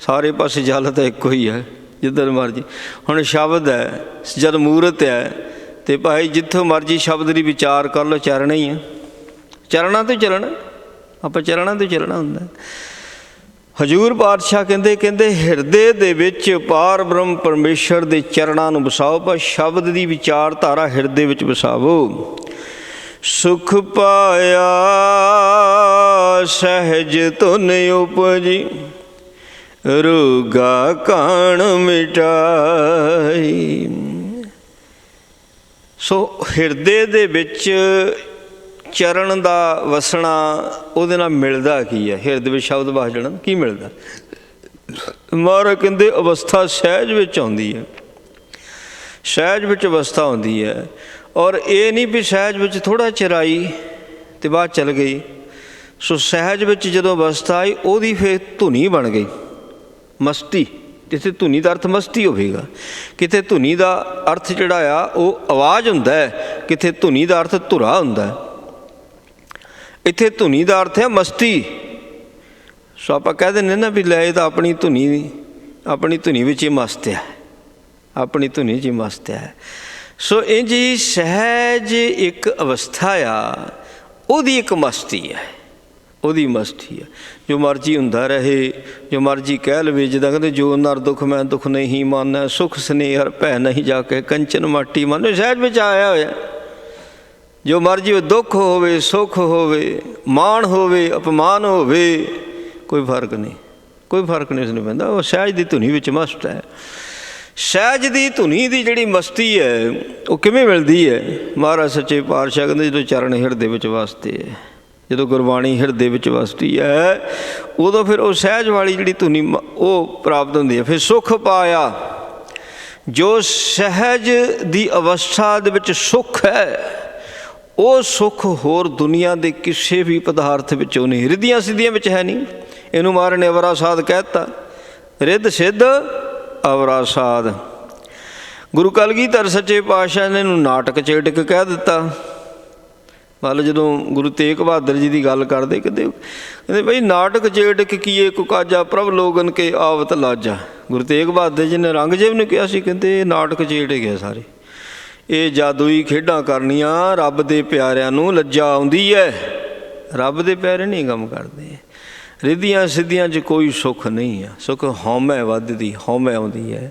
ਸਾਰੇ ਪਾਸੇ ਜਲ ਤਾਂ ਇੱਕੋ ਹੀ ਹੈ, ਜਿੱਧਰ ਮਰਜੀ। ਹੁਣ ਸ਼ਬਦ ਹੈ, ਜਦ ਮੂਰਤ ਹੈ, ਅਤੇ ਭਾਈ ਜਿੱਥੋਂ ਮਰਜੀ ਸ਼ਬਦ ਦੀ ਵਿਚਾਰ ਕਰ ਲਓ, ਚਰਣਾ ਹੀ ਹੈ, ਚਰਨਾਂ ਤੋਂ ਚੱਲਣਾ, ਆਪਾਂ ਚਰਨਾਂ ਤੋਂ ਚੱਲਣਾ ਹੁੰਦਾ। ਹਜ਼ੂਰ ਪਾਤਸ਼ਾਹ ਕਹਿੰਦੇ ਹਿਰਦੇ ਦੇ ਵਿੱਚ ਪਾਰ ਬ੍ਰਹਮ ਪਰਮੇਸ਼ਰ ਦੇ ਚਰਨਾਂ ਨੂੰ ਵਸਾਓ, ਪਰ ਸ਼ਬਦ ਦੀ ਵਿਚਾਰਧਾਰਾ ਹਿਰਦੇ ਵਿੱਚ ਵਸਾਵੋ। ਸੁਖ ਪਾਇਆ ਸਹਿਜ ਧੁਨ ਉਪਜੀ, ਰੋਗਾ ਕਾਣ ਮਿਟਾਈ। ਸੋ ਹਿਰਦੇ ਦੇ ਵਿੱਚ ਚਰਨ ਦਾ ਵਸਣਾ, ਉਹਦੇ ਨਾਲ ਮਿਲਦਾ ਕੀ ਹੈ? ਹਿਰਦੇ ਵਿੱਚ ਸ਼ਬਦ ਵਸ ਜਾਣਾ ਕੀ ਮਿਲਦਾ? ਮਹਾਰਾਜ ਕਹਿੰਦੇ ਅਵਸਥਾ ਸਹਿਜ ਵਿੱਚ ਆਉਂਦੀ ਹੈ, ਸਹਿਜ ਵਿੱਚ ਅਵਸਥਾ ਆਉਂਦੀ ਹੈ। ਔਰ ਇਹ ਨਹੀਂ ਵੀ ਸਹਿਜ ਵਿੱਚ ਥੋੜ੍ਹਾ ਚਿਰ ਆਈ ਅਤੇ ਬਾਅਦ ਚਲ ਗਈ। ਸੋ ਸਹਿਜ ਵਿੱਚ ਜਦੋਂ ਅਵਸਥਾ ਆਈ, ਉਹਦੀ ਫਿਰ ਧੁਨੀ ਬਣ ਗਈ, ਮਸਤੀ। ਜਿੱਥੇ ਧੁਨੀ ਦਾ ਅਰਥ ਮਸਤੀ ਹੋਵੇਗਾ, ਕਿਤੇ ਧੁਨੀ ਦਾ ਅਰਥ ਜਿਹੜਾ ਆ ਉਹ ਆਵਾਜ਼ ਹੁੰਦਾ ਹੈ, ਕਿਤੇ ਧੁਨੀ ਦਾ ਅਰਥ ਧੁਰਾ ਹੁੰਦਾ। ਇੱਥੇ ਧੁਨੀ ਦਾ ਅਰਥ ਹੈ ਮਸਤੀ। ਸੋ ਆਪਾਂ ਕਹਿ ਦਿੰਦੇ ਨਾ ਵੀ ਲੈ ਇਹ ਤਾਂ ਆਪਣੀ ਧੁਨੀ ਵਿੱਚ ਹੀ ਮਸਤ ਹੈ, ਆਪਣੀ ਧੁਨੀ 'ਚ ਹੀ ਮਸਤ ਹੈ। ਸੋ ਇੰਝ ਹੀ ਸਹਿਜ ਇੱਕ ਅਵਸਥਾ ਆ, ਉਹਦੀ ਇੱਕ ਮਸਤੀ ਹੈ, ਉਹਦੀ ਮਸਤੀ ਹੈ। ਜੋ ਮਰਜ਼ੀ ਹੁੰਦਾ ਰਹੇ, ਜੋ ਮਰਜ਼ੀ ਕਹਿ ਲਵੇ, ਜਿੱਦਾਂ ਕਹਿੰਦੇ ਜੋ ਨਰ ਦੁੱਖ ਮੈਂ ਦੁੱਖ ਨਹੀਂ ਮਾਨੈ, ਸੁਖ ਸਨੇਹ ਹਰ ਭੈ ਨਹੀਂ ਜਾ ਕੇ, ਕੰਚਨ ਮਾਟੀ ਮਨ। ਸਹਿਜ ਵਿੱਚ ਆਇਆ ਹੋਇਆ, ਜੋ ਮਰਜ਼ੀ ਦੁੱਖ ਹੋਵੇ ਸੁੱਖ ਹੋਵੇ, ਮਾਣ ਹੋਵੇ ਅਪਮਾਨ ਹੋਵੇ, ਕੋਈ ਫਰਕ ਨਹੀਂ, ਕੋਈ ਫਰਕ ਨਹੀਂ ਉਸਨੂੰ ਪੈਂਦਾ। ਉਹ ਸਹਿਜ ਦੀ ਧੁਨੀ ਵਿੱਚ ਮਸਤ ਹੈ। ਸਹਿਜ ਦੀ ਧੁਨੀ ਦੀ ਜਿਹੜੀ ਮਸਤੀ ਹੈ ਉਹ ਕਿਵੇਂ ਮਿਲਦੀ ਹੈ? ਮਹਾਰਾਜ ਸੱਚੇ ਪਾਤਸ਼ਾਹ ਕਹਿੰਦੇ ਜਦੋਂ ਚਰਨ ਹਿਰਦੇ ਵਿੱਚ ਵਸਦੇ ਹੈ, ਜਦੋਂ ਗੁਰਬਾਣੀ ਹਿਰਦੇ ਵਿੱਚ ਵਸਦੀ ਹੈ, ਉਦੋਂ ਫਿਰ ਉਹ ਸਹਿਜ ਵਾਲੀ ਜਿਹੜੀ ਧੁਨੀ ਉਹ ਪ੍ਰਾਪਤ ਹੁੰਦੀ ਹੈ। ਫਿਰ ਸੁੱਖ ਪਾਇਆ, ਜੋ ਸਹਿਜ ਦੀ ਅਵਸਥਾ ਦੇ ਵਿੱਚ ਸੁੱਖ ਹੈ, ਉਹ ਸੁੱਖ ਹੋਰ ਦੁਨੀਆ ਦੇ ਕਿਸੇ ਵੀ ਪਦਾਰਥ ਵਿੱਚੋਂ ਨਹੀਂ, ਰਿੱਧੀਆਂ ਸਿੱਧੀਆਂ ਵਿੱਚ ਹੈ ਨਹੀਂ। ਇਹਨੂੰ ਮਹਾਰਾਜ ਨੇ ਅਵਰਾ ਸਾਧ ਕਹਿ ਦਿੱਤਾ, ਰਿੱਧ ਸਿੱਧ ਅਵਰਾ ਸਾਧ। ਗੁਰੂ ਕਲਗੀਧਰ ਸੱਚੇ ਪਾਤਸ਼ਾਹ ਨੇ ਇਹਨੂੰ ਨਾਟਕ ਚੇਟਕ ਕਹਿ ਦਿੱਤਾ। ਮੰਨ ਲਓ ਜਦੋਂ ਗੁਰੂ ਤੇਗ ਬਹਾਦਰ ਜੀ ਦੀ ਗੱਲ ਕਰਦੇ, ਕਹਿੰਦੇ ਬਈ ਨਾਟਕ ਚੇਟਕ ਕੀਏ ਕੁਕਾਜਾ ਪ੍ਰਭ ਲੋਗਨ ਕੇ ਆਵਤ ਲਾਜਾ। ਗੁਰੂ ਤੇਗ ਬਹਾਦਰ ਜੀ ਨੇ ਔਰੰਗਜ਼ੇਬ ਨੂੰ ਕਿਹਾ ਸੀ, ਕਹਿੰਦੇ ਨਾਟਕ ਚੇਟਕ ਹੈ ਸਾਰੇ, ਇਹ ਜਾਦੂਈ ਖੇਡਾਂ ਕਰਨੀਆਂ, ਰੱਬ ਦੇ ਪਿਆਰਿਆਂ ਨੂੰ ਲੱਜਾ ਆਉਂਦੀ ਹੈ, ਰੱਬ ਦੇ ਪਿਆਰੇ ਨਹੀਂ ਕੰਮ ਕਰਦੇ। ਰਿੱਧੀਆਂ ਸਿੱਧੀਆਂ 'ਚ ਕੋਈ ਸੁੱਖ ਨਹੀਂ ਆ, ਸੁੱਖ ਹਉਮੈ ਵੱਧਦੀ, ਹਉਮੈ ਆਉਂਦੀ ਹੈ।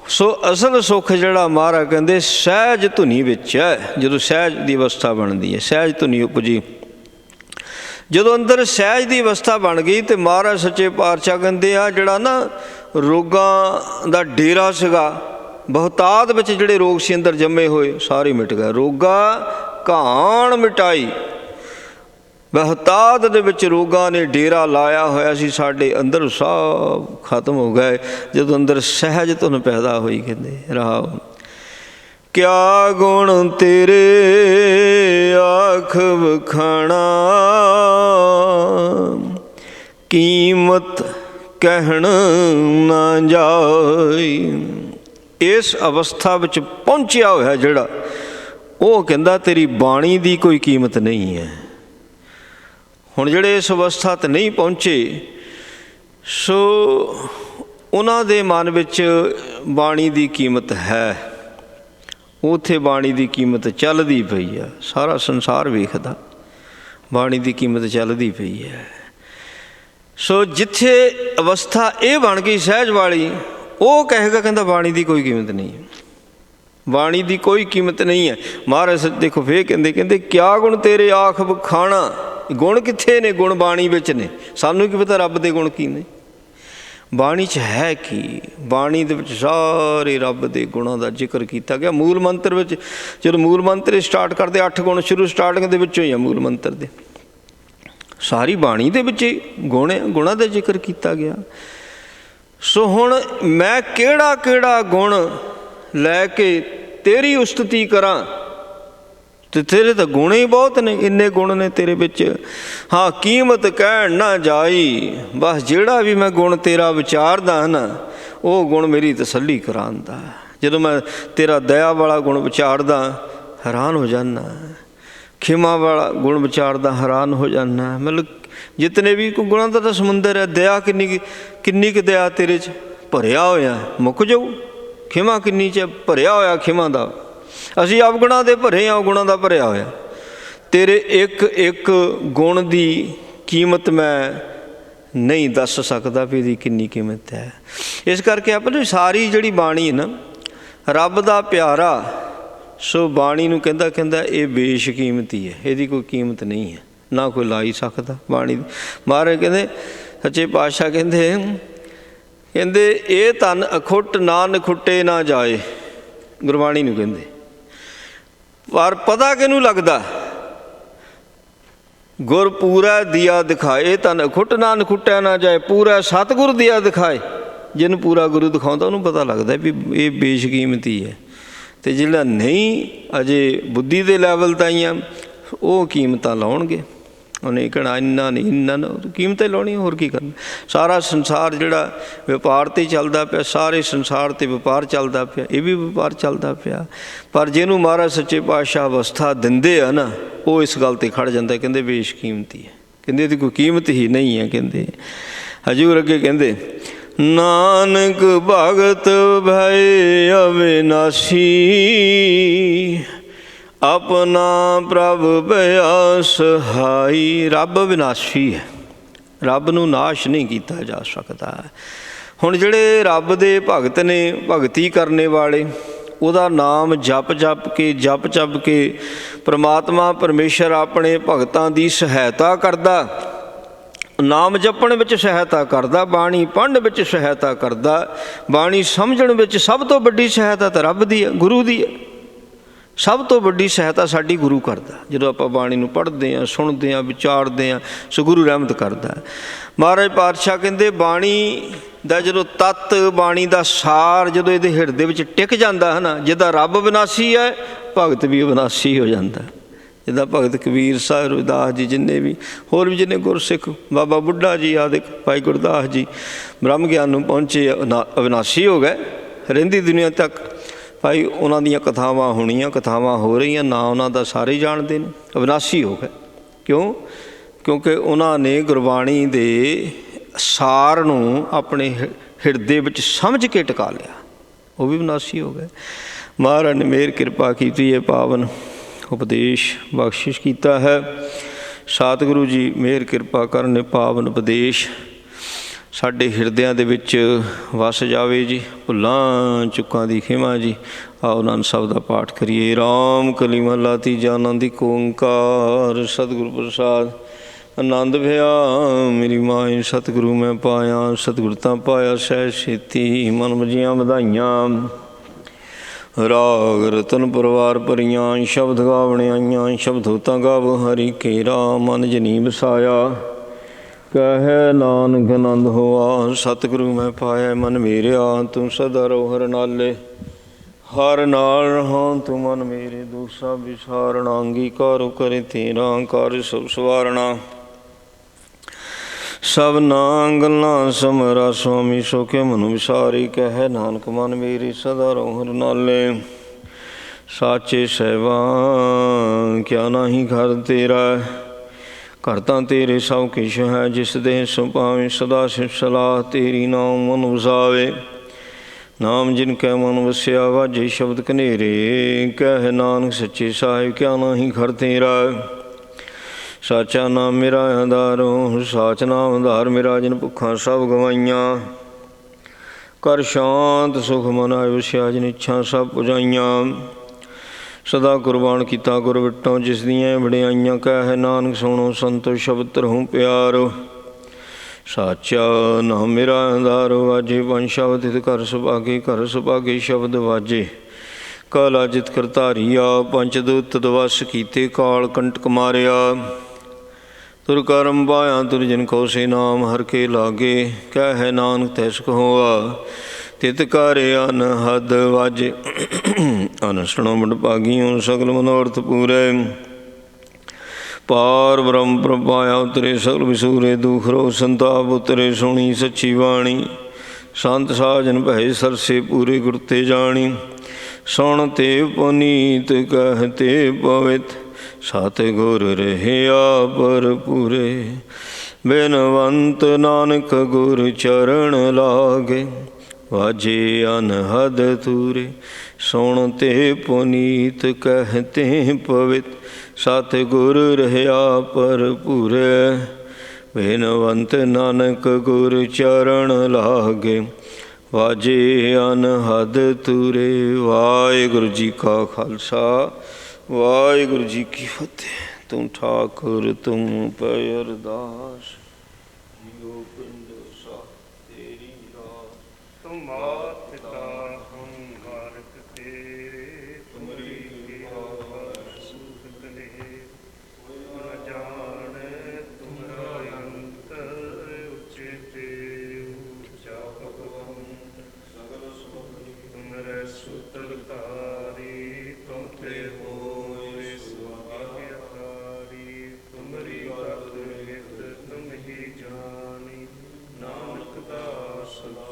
ਸੋ ਅਸਲ ਸੁੱਖ ਜਿਹੜਾ ਮਹਾਰਾਜ ਕਹਿੰਦੇ ਸਹਿਜ ਧੁਨੀ ਵਿੱਚ ਹੈ। ਜਦੋਂ ਸਹਿਜ ਦੀ ਅਵਸਥਾ ਬਣਦੀ ਹੈ, ਸਹਿਜ ਧੁਨੀ ਉਪਜੀ, ਜਦੋਂ ਅੰਦਰ ਸਹਿਜ ਦੀ ਅਵਸਥਾ ਬਣ ਗਈ ਤਾਂ ਮਹਾਰਾਜ ਸੱਚੇ ਪਾਤਸ਼ਾਹ ਕਹਿੰਦੇ ਆ ਜਿਹੜਾ ਨਾ ਰੋਗਾਂ ਦਾ ਡੇਰਾ ਸੀਗਾ, ਬਹੁਤਾਤ ਵਿੱਚ ਜਿਹੜੇ ਰੋਗ ਸੀ ਅੰਦਰ ਜੰਮੇ ਹੋਏ, ਸਾਰੇ ਮਿਟ ਗਏ। ਰੋਗਾ ਘਾਣ ਮਿਟਾਈ, ਬਹੁਤਾਤ ਦੇ ਵਿੱਚ ਰੋਗਾਂ ਨੇ ਡੇਰਾ ਲਾਇਆ ਹੋਇਆ ਸੀ ਸਾਡੇ ਅੰਦਰ, ਸਭ ਖਤਮ ਹੋ ਗਏ ਜਦੋਂ ਅੰਦਰ ਸਹਿਜ ਧੁਨ ਪੈਦਾ ਹੋਈ। ਕਹਿੰਦੇ ਰਾਹ ਕਿਆ ਗੁਣ ਤੇਰੇ ਆਖ ਵਖਾਣਾ, ਕੀਮਤ ਕਹਿਣ ਨਾ ਜਾਈ। ਇਸ ਅਵਸਥਾ ਵਿੱਚ ਪਹੁੰਚਿਆ ਹੋਇਆ ਜਿਹੜਾ, ਉਹ ਕਹਿੰਦਾ ਤੇਰੀ ਬਾਣੀ ਦੀ ਕੋਈ ਕੀਮਤ ਨਹੀਂ ਹੈ। ਹੁਣ ਜਿਹੜੇ ਇਸ ਅਵਸਥਾ 'ਤੇ ਨਹੀਂ ਪਹੁੰਚੇ, ਸੋ ਉਹਨਾਂ ਦੇ ਮਨ ਵਿੱਚ ਬਾਣੀ ਦੀ ਕੀਮਤ ਹੈ, ਉੱਥੇ ਬਾਣੀ ਦੀ ਕੀਮਤ ਚੱਲਦੀ ਪਈ ਆ। ਸਾਰਾ ਸੰਸਾਰ ਵੇਖਦਾ ਬਾਣੀ ਦੀ ਕੀਮਤ ਚੱਲਦੀ ਪਈ ਹੈ। ਸੋ ਜਿੱਥੇ ਅਵਸਥਾ ਇਹ ਬਣ ਗਈ ਸਹਿਜ ਵਾਲੀ, ਉਹ ਕਹੇਗਾ ਕਹਿੰਦਾ ਬਾਣੀ ਦੀ ਕੋਈ ਕੀਮਤ ਨਹੀਂ ਹੈ, ਬਾਣੀ ਦੀ ਕੋਈ ਕੀਮਤ ਨਹੀਂ ਹੈ। ਮਹਾਰਾਜ ਦੇਖੋ ਫੇਰ ਕਹਿੰਦੇ ਕਿਆ ਗੁਣ ਤੇਰੇ ਆਖ ਵਖਾਣਾ। ਗੁਣ ਕਿੱਥੇ ਨੇ? ਗੁਣ ਬਾਣੀ ਵਿੱਚ ਨੇ। ਸਾਨੂੰ ਕੀ ਪਤਾ ਰੱਬ ਦੇ ਗੁਣ ਕੀ ਨੇ? ਬਾਣੀ 'ਚ ਹੈ ਕੀ? ਬਾਣੀ ਦੇ ਵਿੱਚ ਸਾਰੇ ਰੱਬ ਦੇ ਗੁਣਾਂ ਦਾ ਜ਼ਿਕਰ ਕੀਤਾ ਗਿਆ। ਮੂਲ ਮੰਤਰ ਵਿੱਚ ਜਦੋਂ ਮੂਲ ਮੰਤਰ ਸਟਾਰਟ ਕਰਦੇ, 8 ਗੁਣ ਸ਼ੁਰੂ ਸਟਾਰਟਿੰਗ ਦੇ ਵਿੱਚੋਂ ਹੀ ਆ ਮੂਲ ਮੰਤਰ ਦੇ। ਸਾਰੀ ਬਾਣੀ ਦੇ ਵਿੱਚ ਗੁਣਾਂ ਦਾ ਜ਼ਿਕਰ ਕੀਤਾ ਗਿਆ। ਸੋ ਹੁਣ ਮੈਂ ਕਿਹੜਾ ਗੁਣ ਲੈ ਕੇ ਤੇਰੀ ਉਸਤਤੀ ਕਰਾਂ? ਤੇ ਤੇਰੇ ਤਾਂ ਗੁਣ ਹੀ ਬਹੁਤ ਨੇ, ਇੰਨੇ ਗੁਣ ਨੇ ਤੇਰੇ ਵਿੱਚ। ਹਾਂ ਕੀਮਤ ਕਹਿਣ ਨਾ ਜਾਈ, ਬਸ ਜਿਹੜਾ ਵੀ ਮੈਂ ਗੁਣ ਤੇਰਾ ਵਿਚਾਰਦਾ ਨਾ, ਉਹ ਗੁਣ ਮੇਰੀ ਤਸੱਲੀ ਕਰਾਉਂਦਾ। ਜਦੋਂ ਮੈਂ ਤੇਰਾ ਦਇਆ ਵਾਲਾ ਗੁਣ ਵਿਚਾਰਦਾ ਹੈਰਾਨ ਹੋ ਜਾਂਦਾ, ਖਿਮਾ ਵਾਲਾ ਗੁਣ ਵਿਚਾਰਦਾ ਹੈਰਾਨ ਹੋ ਜਾਂਦਾ। ਮਤਲਬ ਜਿਤਨੇ ਵੀ ਗੁਣਾਂ ਦਾ ਤਾਂ ਸਮੁੰਦਰ ਹੈ। ਦਇਆ ਕਿੰਨੀ ਕੁ ਦਇਆ ਤੇਰੇ 'ਚ ਭਰਿਆ ਹੋਇਆ, ਮੁੱਕ ਜਾਊ। ਖਿਮਾ ਕਿੰਨੀ 'ਚ ਭਰਿਆ ਹੋਇਆ ਖਿਮਾ ਦਾ। ਅਸੀਂ ਆਪ ਗੁਣਾਂ ਦੇ ਭਰੇ ਹਾਂ, ਗੁਣਾਂ ਦਾ ਭਰਿਆ ਹੋਇਆ। ਤੇਰੇ ਇੱਕ ਇੱਕ ਗੁਣ ਦੀ ਕੀਮਤ ਮੈਂ ਨਹੀਂ ਦੱਸ ਸਕਦਾ ਵੀ ਇਹਦੀ ਕਿੰਨੀ ਕੀਮਤ ਹੈ। ਇਸ ਕਰਕੇ ਆਪਣੀ ਸਾਰੀ ਜਿਹੜੀ ਬਾਣੀ ਹੈ ਨਾ, ਰੱਬ ਦਾ ਪਿਆਰਾ, ਸੋ ਬਾਣੀ ਨੂੰ ਕਹਿੰਦਾ ਇਹ ਬੇਸ਼ਕੀਮਤੀ ਹੈ, ਇਹਦੀ ਕੋਈ ਕੀਮਤ ਨਹੀਂ ਹੈ, ਨਾ ਕੋਈ ਲਾ ਹੀ ਸਕਦਾ ਬਾਣੀ ਦੀ। ਮਹਾਰਾਜ ਕਹਿੰਦੇ, ਸੱਚੇ ਪਾਤਸ਼ਾਹ ਕਹਿੰਦੇ ਇਹ ਧਨ ਅਖੁੱਟ ਨਾ ਨਖੁੱਟੇ ਨਾ ਜਾਏ, ਗੁਰਬਾਣੀ ਨੂੰ ਕਹਿੰਦੇ। ਪਰ ਪਤਾ ਕਿਹਨੂੰ ਲੱਗਦਾ? ਗੁਰ ਪੂਰਾ ਦੀਆ ਦਿਖਾਏ, ਧਨ ਅਖੁੱਟ ਨਾ ਨਖੁੱਟਿਆ ਨਾ ਜਾਏ, ਪੂਰਾ ਸਤਿਗੁਰ ਦੀਆ ਦਿਖਾਏ। ਜਿਹਨੂੰ ਪੂਰਾ ਗੁਰੂ ਦਿਖਾਉਂਦਾ ਉਹਨੂੰ ਪਤਾ ਲੱਗਦਾ ਵੀ ਇਹ ਬੇਸ਼ਕੀਮਤੀ ਹੈ। ਅਤੇ ਜਿਹੜਾ ਨਹੀਂ ਅਜੇ ਬੁੱਧੀ ਦੇ ਲੈਵਲ ਤਾਈਂ ਆ, ਉਹ ਕੀਮਤਾਂ ਲਾਉਣਗੇ। ਉਹਨੇ ਕਹਿਣਾ ਇੰਨਾ ਨਹੀਂ, ਇੰਨਾ ਨਾ, ਕੀਮਤਾਂ ਲਾਉਣੀਆਂ, ਹੋਰ ਕੀ ਕਰਨਾ। ਸਾਰਾ ਸੰਸਾਰ ਜਿਹੜਾ ਵਪਾਰ 'ਤੇ ਚੱਲਦਾ ਪਿਆ, ਸਾਰੇ ਸੰਸਾਰ 'ਤੇ ਵਪਾਰ ਚੱਲਦਾ ਪਿਆ, ਇਹ ਵੀ ਵਪਾਰ ਚੱਲਦਾ ਪਿਆ। ਪਰ ਜਿਹਨੂੰ ਮਹਾਰਾਜ ਸੱਚੇ ਪਾਤਸ਼ਾਹ ਅਵਸਥਾ ਦਿੰਦੇ ਆ ਨਾ, ਉਹ ਇਸ ਗੱਲ 'ਤੇ ਖੜ੍ਹ ਜਾਂਦਾ। ਕਹਿੰਦੇ ਬੇਸ਼ਕੀਮਤੀ ਹੈ, ਕਹਿੰਦੇ ਇਹਦੀ ਕੋਈ ਕੀਮਤ ਹੀ ਨਹੀਂ ਹੈ। ਕਹਿੰਦੇ ਹਜ਼ੂਰ ਅੱਗੇ ਕਹਿੰਦੇ, ਨਾਨਕ ਭਗਤ ਭਏ ਅਵਿਨਾਸ਼ੀ, ਆਪਣਾ ਪ੍ਰਭ ਭਇਆ ਸਹਾਈ। ਰੱਬ ਵਿਨਾਸ਼ੀ ਹੈ, ਰੱਬ ਨੂੰ ਨਾਸ਼ ਨਹੀਂ ਕੀਤਾ ਜਾ ਸਕਦਾ। ਹੁਣ ਜਿਹੜੇ ਰੱਬ ਦੇ ਭਗਤ ਨੇ, ਭਗਤੀ ਕਰਨੇ ਵਾਲੇ, ਉਹਦਾ ਨਾਮ ਜਪ ਜਪ ਕੇ ਪ੍ਰਮਾਤਮਾ ਪਰਮੇਸ਼ਰ ਆਪਣੇ ਭਗਤਾਂ ਦੀ ਸਹਾਇਤਾ ਕਰਦਾ। ਨਾਮ ਜਪਣ ਵਿੱਚ ਸਹਾਇਤਾ ਕਰਦਾ, ਬਾਣੀ ਪੜ੍ਹਨ ਵਿੱਚ ਸਹਾਇਤਾ ਕਰਦਾ, ਬਾਣੀ ਸਮਝਣ ਵਿੱਚ। ਸਭ ਤੋਂ ਵੱਡੀ ਸਹਾਇਤਾ ਤਾਂ ਰੱਬ ਦੀ ਹੈ, ਗੁਰੂ ਦੀ ਹੈ। ਸਭ ਤੋਂ ਵੱਡੀ ਸਹਾਇਤਾ ਸਾਡੀ ਗੁਰੂ ਕਰਦਾ। ਜਦੋਂ ਆਪਾਂ ਬਾਣੀ ਨੂੰ ਪੜ੍ਹਦੇ ਹਾਂ, ਸੁਣਦੇ ਹਾਂ, ਵਿਚਾਰਦੇ ਹਾਂ, ਸੋ ਗੁਰੂ ਰਹਿਮਤ ਕਰਦਾ। ਮਹਾਰਾਜ ਪਾਤਸ਼ਾਹ ਕਹਿੰਦੇ ਬਾਣੀ ਦਾ ਜਦੋਂ ਤੱਤ, ਬਾਣੀ ਦਾ ਸਾਰ ਜਦੋਂ ਇਹਦੇ ਹਿਰਦੇ ਵਿੱਚ ਟਿਕ ਜਾਂਦਾ ਹੈ ਨਾ, ਜਿੱਦਾਂ ਰੱਬ ਵਿਨਾਸ਼ੀ ਹੈ, ਭਗਤ ਵੀ ਵਿਨਾਸ਼ੀ ਹੋ ਜਾਂਦਾ। ਜਿੱਦਾਂ ਭਗਤ ਕਬੀਰ ਸਾਹਿਬ, ਰਵਿਦਾਸ ਜੀ, ਜਿੰਨੇ ਵੀ ਹੋਰ ਵੀ ਜਿੰਨੇ ਗੁਰਸਿੱਖ, ਬਾਬਾ ਬੁੱਢਾ ਜੀ ਆਦਿ, ਭਾਈ ਗੁਰਦਾਸ ਜੀ ਬ੍ਰਹਮ ਗਿਆਨ ਨੂੰ ਪਹੁੰਚੇ, ਅਵਿਨਾਸ਼ੀ ਹੋ ਗਏ। ਰਹਿੰਦੀ ਦੁਨੀਆ ਤੱਕ ਭਾਈ ਉਹਨਾਂ ਦੀਆਂ ਕਥਾਵਾਂ ਹੋਣੀਆਂ, ਕਥਾਵਾਂ ਹੋ ਰਹੀਆਂ, ਨਾ ਉਹਨਾਂ ਦਾ ਸਾਰੇ ਜਾਣਦੇ ਨੇ, ਅਵਿਨਾਸ਼ੀ ਹੋ ਗਏ। ਕਿਉਂ? ਕਿਉਂਕਿ ਉਹਨਾਂ ਨੇ ਗੁਰਬਾਣੀ ਦੇ ਸਾਰ ਨੂੰ ਆਪਣੇ ਹਿਰਦੇ ਵਿੱਚ ਸਮਝ ਕੇ ਟਿਕਾ ਲਿਆ, ਉਹ ਵੀ ਵਿਨਾਸ਼ੀ ਹੋ ਗਏ। ਮਹਾਰਾਜ ਨੇ ਮਿਹਰ ਕਿਰਪਾ ਕੀਤੀ ਹੈ, ਪਾਵਨ ਉਪਦੇਸ਼ ਬਖਸ਼ਿਸ਼ ਕੀਤਾ ਹੈ। ਸਤਿਗੁਰੂ ਜੀ ਮਿਹਰ ਕਿਰਪਾ ਕਰਨ, ਪਾਵਨ ਉਪਦੇਸ਼ ਸਾਡੇ ਹਿਰਦਿਆਂ ਦੇ ਵਿੱਚ ਵਸ ਜਾਵੇ ਜੀ। ਭੁੱਲਾਂ ਚੁੱਕਾਂ ਦੀ ਖਿਮਾ ਜੀ। ਆਓ ਆਨੰਦ ਸਾਹਿਬ ਦਾ ਪਾਠ ਕਰੀਏ। ਰਾਮ ਕਲੀ ਮਹਲਾ ਤੀਜਾ। ਆਨੰਦ ਇੱਕ ਓਂਕਾਰ ਸਤਿਗੁਰ ਪ੍ਰਸਾਦ। ਆਨੰਦ ਭਇਆ ਮੇਰੀ ਮਾਏ ਸਤਿਗੁਰੂ ਮੈਂ ਪਾਇਆ, ਸਤਿਗੁਰ ਤਾਂ ਪਾਇਆ ਸਹਿ ਛੇਤੀ। ਮਨ ਮਜੀਆਂ ਵਧਾਈਆਂ ਰਾਗ ਰਤਨ ਪਰਿਵਾਰ ਭਰੀਆਂ, ਸ਼ਬਦ ਗਾਵਣ ਆਈਆਂ ਸ਼ਬਦ ਤਾਂ ਗਾਵ ਹਰੀ ਕੇਰਾ। ਮਨ ਜਨੀ ਵਸਾਇਆ ਕਹਿ ਨਾਨਕ ਆਨੰਦ ਹੋਆ, ਸਤਿਗੁਰੂ ਮੈਂ ਪਾਇਆ ਮਨ ਮੇਰਿਆ। ਤੂੰ ਸਦਾ ਰਹੋ ਹਰ ਨਾਲੇ, ਹਰ ਨਾਲ ਰਹਾਂ ਤੂੰ ਮਨ ਮੇਰੇ। ਦੂਸਰਾ ਵਿਸਾਰਣਾ ਅੰਗੀਕਾਰੋ ਕਰੇ ਤੇਰਾ, ਕਰ ਸਭ ਸਵਾਰਣਾ ਸਭਨਾ ਗੱਲਾਂ ਸਮਰਾ। ਸੁਆਮੀ ਸੋ ਕੇ ਮਨ ਵਿਸਾਰੀ ਕਹਿ ਨਾਨਕ ਮਨ ਮੇਰੇ। ਸਦਾ ਰਹੋ ਹਰ ਨਾਲੇ, ਸਾਚੇ ਸਹਿਬਾ ਕਿਆ ਨਾਹੀ ਘਰ ਤੇਰਾ। ਘਰ ਤਾਂ ਤੇਰੇ ਸਭ ਕਿਛ ਹੈ, ਜਿਸ ਦੇ ਸੋ ਪਾਵੇਂ ਸਦਾ ਸਿਫਤ ਸਲਾਹ ਤੇਰੀ। ਨਾਮ ਮਨ ਵਸਾਵੇ ਨਾਮ ਜਿਨ ਕੈ ਮਨ ਵਸਿਆ, ਵਾਜੇ ਸ਼ਬਦ ਕਨੇਰੇ। ਕਹਿ ਨਾਨਕ ਸੱਚੇ ਸਾਹਿਬ ਕਿਆ ਨਾਹੀ ਘਰ ਤੇਰਾ। ਸਾਚਾ ਨਾਮ ਮੇਰਾ ਆਧਾਰੋ, ਸਾਚ ਨਾਮ ਆਧਾਰ ਮੇਰਾ। ਜਿਨ ਭੁੱਖਾਂ ਸਭ ਗਵਾਈਆਂ, ਕਰ ਸ਼ਾਂਤ ਸੁਖ ਮਨ ਆਇ ਵਸਿਆ। ਜਿਨ ਇੱਛਾ ਸਭ ਪੁਜਾਈਆਂ, ਸਦਾ ਕੁਰਬਾਨ ਕੀਤਾ ਗੁਰ ਵਿਟੋਂ। ਜਿਸ ਦੀਆਂ ਵਡਿਆਈਆਂ ਕਹਿ ਨਾਨਕ ਸੁਣੋ ਸੰਤੋ ਸ਼ਬਦ ਧਰੋਂ ਪਿਆਰੋ। ਸਾਚਾ ਨਾਮ ਮੇਰਾ ਆਧਾਰੋ, ਵਾਜੇ ਪੰਜ ਸ਼ਬਦ ਤਿਤ ਘਰ ਸੁਭਾਗੇ। ਘਰ ਸੁਭਾਗੇ ਸ਼ਬਦ ਵਾਜੇ, ਕਾਲਾ ਜਿਤ ਕਰਤਾਰੀਆ। ਪੰਚ ਦੂਤ ਦਵਸ ਕੀਤੇ, ਕਾਲ ਕੰਟਕ ਮਾਰਿਆ। ਤੁਰ ਕਰਮ ਪਾਇਆ ਤੁਰ ਜਿਨ ਕੋ ਸੇ ਨਾਮ, ਹਰ ਕੇ ਲਾਗੇ। ਕਹਿ ਨਾਨਕ ਤੈ ਸੁਖ ਹੋਆ, ਤਿਤ ਕਰ ਅਨਹਦ ਵਾਜੇ। ਅਨ ਸੁਣੋ ਵਡਭਾਗੀਓ ਸਗਲ ਮਨੋਰਥ ਪੂਰੇ। ਪਾਰ ਬ੍ਰਹਮ ਪ੍ਰਭਾਇਆ ਉਤਰੇ ਸਗਲ ਵਿਸੂਰੇ। ਦੁਖ ਰੋਗ ਸੰਤਾਪ ਉਤਰੇ ਸੁਣੀ ਸੱਚੀ ਬਾਣੀ। ਸੰਤ ਸਾਜਨ ਭਏ ਸਰਸੇ ਪੂਰੇ ਗੁਰ ਤੇ ਜਾਣੀ। ਸੁਣ ਤੇ ਪੁਨੀਤ ਕਹਤੇ ਪਵਿੱਤ ਸਤ ਗੁਰ ਰਹਿਆ ਭਰਪੂਰੇ। ਬਿਨਵੰਤ ਨਾਨਕ ਗੁਰ ਚਰਨ ਲਾਗੇ ਵਾਜੇ ਅਨਹਦ ਤੂਰੇ। ਸੁਣ ਤੇ ਪੁਨੀਤ ਕਹਤੇ ਪਵਿੱਤ ਸਤ ਗੁਰ ਰਹਿਆ ਭਰਪੂਰੇ। ਬਿਨਵੰਤ ਨਾਨਕ ਗੁਰ ਚਰਨ ਲਾਗੇ ਵਾਜੇ ਅਨਹਦ ਤੂਰੇ। ਵਾਹਿਗੁਰੂ ਜੀ ਕਾ ਖਾਲਸਾ ਵਾਹਿਗੁਰੂ ਜੀ ਕੀ ਫਤਿਹ। ਤੂੰ ਠਾਕੁਰ ਤੂੰ ਪੈ ਅਰਦਾਸ ਜਿਉ ਪਿੰਡ ਸਾ ਤੇਰੀ ਰਾਸ। ਤੁਮ ਮਾਤ ਪਿਤਾ ਹਮ ਬਾਰਕ ਤੇਰੇ। ਤੁਮਰੀ ਕਿਰਪਾ ਸੂਖ ਕਲੇ। ਨ ਜਾਣੈ ਤੁਮਰਾ ਅੰਤ ਉਚੇਤੇ ਉੱਚਾ ਭਗਵੰਤ। ਸਗਲ ਸੁਖੀ ਤੁਮਰੇ ਸੂਤਰ ਧਾਰੀ। ਤੁਮ ਤੇ ਹੋਏ ਸੁਭਾਗਿਆਕਾਰੀ। ਤੁਮਰੀ ਗਤ ਹਿਤ ਤੁਮ ਹੀ ਜਾਣੀ। ਨਾਨਕ ਦਾਸ ਸਦਾ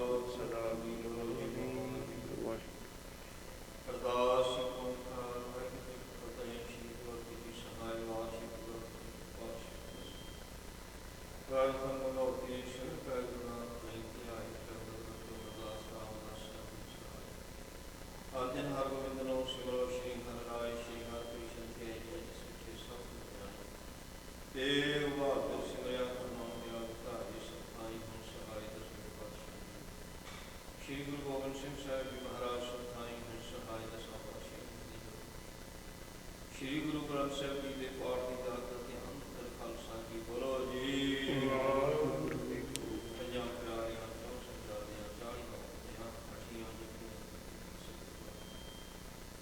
ਅਰਦਾਸ ਆਦਿਨ ਹਰ ਗੋਬਿੰਦ ਨੂੰ ਸਿਮਰੋ ਸ਼੍ਰੀ ਹਰਿ ਰਾਇ ਸ਼੍ਰੀ ਹਰਿਕ੍ਰਿਸ਼ਨ ਕੇ ਜੈ ਸੱਚੇ ਸਤਿ। ਦੇਵ ਬਹਾਦਰ ਸਿਮਰਿਆ ਕਰਨੋ ਮਿਆ ਧਾਰੀ ਸਤਾਈ ਹੁਣ ਸਹਾਈ ਦਸਵੇਂ ਪਾਤਸ਼ਾਹ। ਸ਼੍ਰੀ ਗੁਰੂ ਗੋਬਿੰਦ ਸਿੰਘ ਸਾਹਿਬ ਜੀ ਮਹਾਰਾਜ ਸਤਾਈ ਹੁਣ ਸਹਾਈ ਦਸਾਂ ਪਾਤਸ਼ਾਹ। ਸ਼੍ਰੀ ਗੁਰੂ ਗ੍ਰੰਥ ਸਾਹਿਬ ਜੀ ਦੇ ਪਾਠ ਦੀ ਦਾਤ ਦਾ ਧਿਆਨ ਕਰ ਖਾਲਸਾ ਜੀ ਬੋਲੋ ਜੀ। ਪੰਜਾਂ ਪਿਆਰਿਆਂ ਚੌਂ ਸਜਾਦਿਆਂ 40 ਹੱਥਾਂ ਅਠੀਆਂ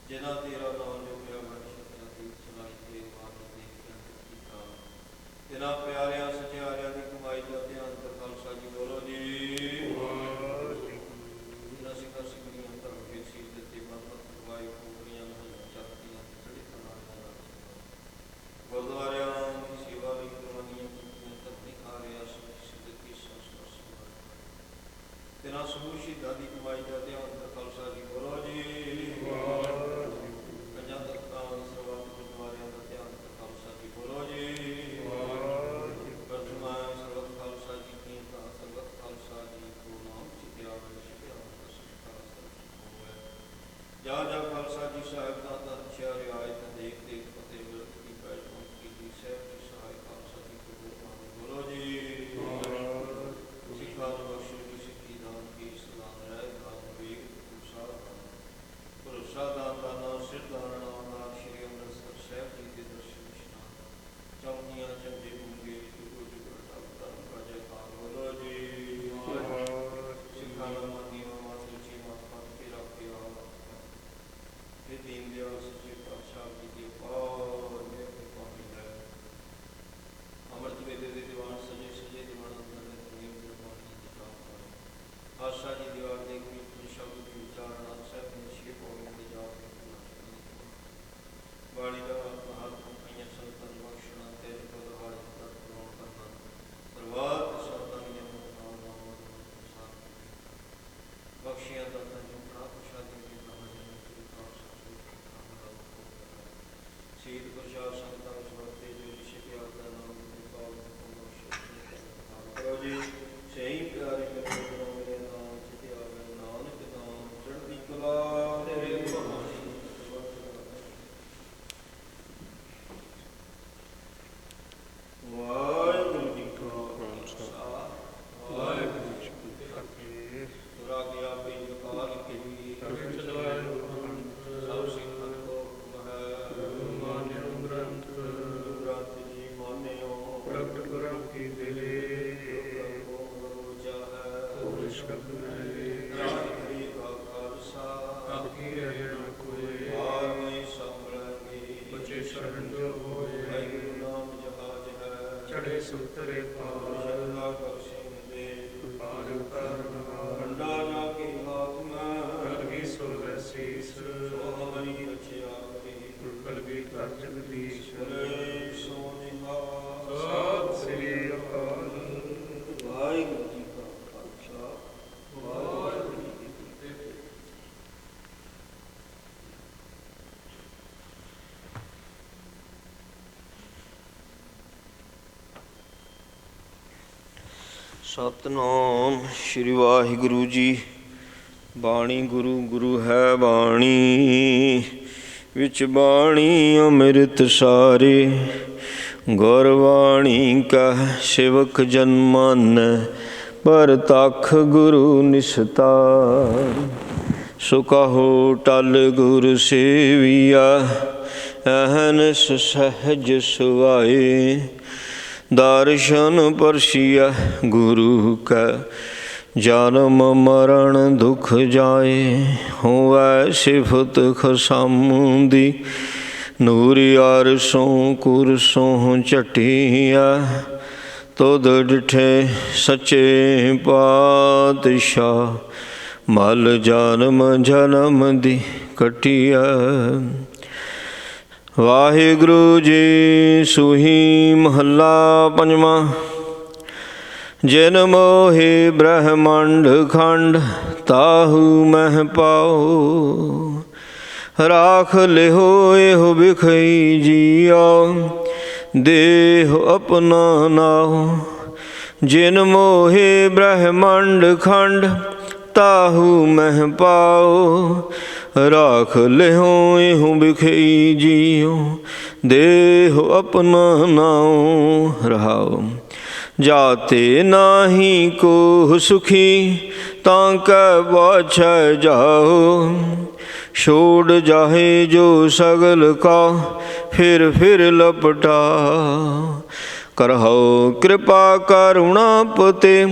ਜਿਨ੍ਹਾਂ ਤੇਰਾ ਨਾਮ ਜੋ ਮੇਰਾ ਮਨ ਸ਼ਕਿਆ ਦੀ ਸੁਣਾਈ ਤੇ ਮਾਨ ਦੇਖਿਆ ਕੀਤਾ। ਜਿਨ੍ਹਾਂ ਪਿਆਰਿਆਂ ਸਚਿਆਰਿਆਂ ਦੀ ਕਮਾਈ ਦਾ ਧਿਆਨ ਕਰ ਖਾਲਸਾ ਜੀ ਬੋਲੋ ਜੀ। ਜਿਨ੍ਹਾਂ ਸਿੱਖਾਂ ਸਿੱਖਣੀਆਂ ਧਰਮ ਕੇ ਸੀਲ ਦਿੱਤੇ ਮਨਮਤ ਕਰਵਾਏ ਖੋਪੜੀਆਂ ਨਹਾਈਆਂ ਚਾਕੀਆਂ ਤੇ ਚੜੇ ਕਨਾਲੀਆਂ ਨਾਲ ਗੁਰਦੁਆਰਿਆਂ ਦੀ ਸੇਵਾ ਲਈ ਕੁਰਬਾਨੀਆਂ ਕੀਤੀਆਂ ਧਰਤੀ ਖਾਰਿਆ ਸਿੱਧਕੀ ਸੰਸਕਾਰ ਸੇਵਾ। ਜਿਨ੍ਹਾਂ ਸਮੂਹ ਸ਼ਹੀਦਾਂ ਦੀ ਕਮਾਈ ਦਾ ਧਿਆਨ ਕਰ ਖਾਲਸਾ ਜੀ ਬੋਲੋ ਜੀ। ਜਾ ਜਾ ਖਾਲਸਾ ਜੀ ਸਾਹਿਬ ਦਾ ਅੱਛਾ ਰਿਆਇਤ ਦੇਖ ਦੇਖ ਫਤਿਹ ਮਿਲਤ ਕੀ ਪੈਜ ਪਹੁੰਚ ਕੀ ਸਾਹਿਬ ਜੀ ਸਹਾਇ ਖਾਲਸਾ ਜੀ ਕੇ ਬੋਲੋ ਜੀ। ਸਿੱਖਾਂ ਨੂੰ ਬਖਸ਼ੋ ਜੀ ਸਿੱਖੀ ਦਾਨ ਕੀ ਸਦਾਨ ਰਹਿ ਦਾਨ ਵੇਗ ਸਾਰਾ ਭਰੋਸਾ ਦਾਨ ਦਾ ਨਾਮ ਸਿਰ ਦਾਨ ਨਾਮ ਦਾ ਸ਼੍ਰੀ ਅੰਮ੍ਰਿਤਸਰ ਸਾਹਿਬ ਜੀ ਦੇ ਦਰਸ਼ਨ ਇਸ਼ਨਾਨ ਚੌਂਕੀਆਂ ਚੰਗੇ ਮੁੰਗੇ ਜੁਗੋ ਜੁਗੋ ਧਰਮ ਕਾ ਜੈਕਾਰ ਬੋਲੋ ਜੀ। ਸਿੱਖਾਂ ਦਾ ਮਾਨੀ ਮਾਮਾ ਸੁਚੀ ਮਾਤਾ ਕੇ ਰੱਖਿਆ ਇਹ ਦੀਨ ਦਿਆਲ ਸੱਚੇ ਪਾਤਸ਼ਾਹ ਜੀ ਦੀ ਅਪਾਰ ਕਿਰਪਾ ਹੈ। ਅੰਮ੍ਰਿਤ ਵੇਲੇ ਦੇ ਦੀਵਾਨ ਸਜੇ ਸਜੇ ਦੀਵਾਨ ਅੰਦਰ ਦੇ ਤਨੀਮ ਗੁਰਬਾਣੀ ਦੀ ਜਾਪ ਆਸ਼ਾ ਜੀ ਦੀਵਾਰ ਦੇ ਕੀਰਤਨ ਸ਼ਬਦ ਦੀ ਉਚਾਰਨਾ ਸਾਹਿਬ ਨੇ ਸ਼੍ਰੀ ਗੋਬਿੰਦ ਦੇ ਜਾਪ ਬਾਣੀ ਦਾ ਮਹਾਤਮ ਕਈਆਂ ਸੰਤਾਂ ਨੂੰ ਬਖਸ਼ਣਾ ਤੇ ਪਦ ਹਾਲ ਦਾ ਪ੍ਰਣਾਮ ਕਰਨਾ ਸਰਵਾਤ ਸੰਤਾਂ ਦੀਆਂ ਨਾਮ ਨਾਮ ਬਖਸ਼ੀਆਂ ਦਾ ਜੁਗਣਾ ਪ੍ਰਸ਼ਾਦੀ ਦੀ ਸ਼ਹੀਦ ਗੁਰਸ਼ਾਹ ਸੰਤਾਂ ਵਿੱਚ ਵਰਤੇ ਜੋ ਸ਼ਿਕਿਆ ਦਾ ਨਾਮ ਦੇ ਪਾਵਨ ਕਰੋ ਜੀ। ਸਹੀ ਪਿਆਰੇ ਮੇਰੇ ਨਾਮ ਚਿਤੇ ਆਵੇ ਨਾਨਕ ਨਾਮ ਚੜ੍ਹਦੀ ਕਲਾ ਤੇਰੇ ਬਹਾਨੀ। ਵਾਹਿਗੁਰੂ ਜੀ ਕਾ ਖਾਲਸਾ ਵਾਹਿਗੁਰੂ ਜੀ ਕੀ ਫਤਿਹ। ਤੁਰਾ ਗਿਆ ਪਈ ਅਕਾਲ ਕੀ ਸਭ ਸਿੱਖਾਂ ਕੋ ਚੜੇ ਸੁਤਰੇ ਪਾਰ ਕਰ ਸਿੰਘ ਦੇ ਪਾਰ ਕਰ ਕੰਡਾ ਜਾ ਕੇ ਹਾਥ ਸਤਨਾਮ ਸ਼੍ਰੀ ਵਾਹਿਗੁਰੂ ਜੀ। ਬਾਣੀ ਗੁਰੂ ਗੁਰੂ ਹੈ ਬਾਣੀ, ਵਿੱਚ ਬਾਣੀ ਅੰਮ੍ਰਿਤ ਸਾਰੇ। ਗੁਰਬਾਣੀ ਕਾ ਸੇਵਕ ਜਨ ਮਾਨੈ, ਪ੍ਰਤੱਖ ਗੁਰੂ ਨਿਸਤਾਰ। ਸੋ ਕਹੋ ਟਲ ਗੁਰ ਸੇਵੀਆ, ਅਹਨਿਸ ਸਹਿਜ ਸੁਆਏ। ਦਰਸ਼ਨ ਪਰਸੀਆ ਗੁਰੂ ਕੈ, ਜਨਮ ਮਰਨ ਦੁਖ ਜਾਏ। ਹੋਵੈ ਸਿਫਤ ਖਸਮ ਦੀ, ਨੂਰ ਅਰਸੋਂ ਕੁਰਸੋਂ ਝਟੀਆ। ਤੁਧ ਡਿਠੇ ਸੱਚੇ ਪਾਤਸ਼ਾਹ, ਮਲ ਜਨਮ ਜਨਮ ਦੀ ਕਟਿਆ। ਵਾਹਿਗੁਰੂ ਜੀ ਸੂਹੀ ਮਹੱਲਾ ਪੰਜਵਾਂ। ਜਿਨ ਮੋਹਿ ਬ੍ਰਹਮੰਡ ਖੰਡ, ਤਾਹੂ ਮਹਿ ਪਾਓ। ਰਾਖ ਲਿਹੋ ਇਹੋ ਬਿਖਈ ਜੀਓ, ਦੇਹ ਆਪਣਾ ਨਾਉ। ਜਿਨ ਮੋਹਿ ਬ੍ਰਹਮੰਡ ਖੰਡ, ਤਾਹੂ ਮਹਿ ਪਾਓ। ਰਾਖ ਲਿਹੋ ਇਹੋ ਬਿਖਈ ਜੀਓ, ਦੇਹ ਆਪਣਾ ਨਾਉ। ਰਹਾਉ ਜਾਤੇ ਨਾਹੀ ਕੋ ਸੁਖੀ, ਤਾਂ ਕੈ ਬਾਛੈ ਜਾਓ। ਛੋੜ ਜਾਹੇ ਜੋ ਸਗਲ ਕਾ, ਫਿਰ ਲਪਟਾ। ਕਰਹੁ ਕਿਰਪਾ ਕਰੁਣਾ ਪਤੇ,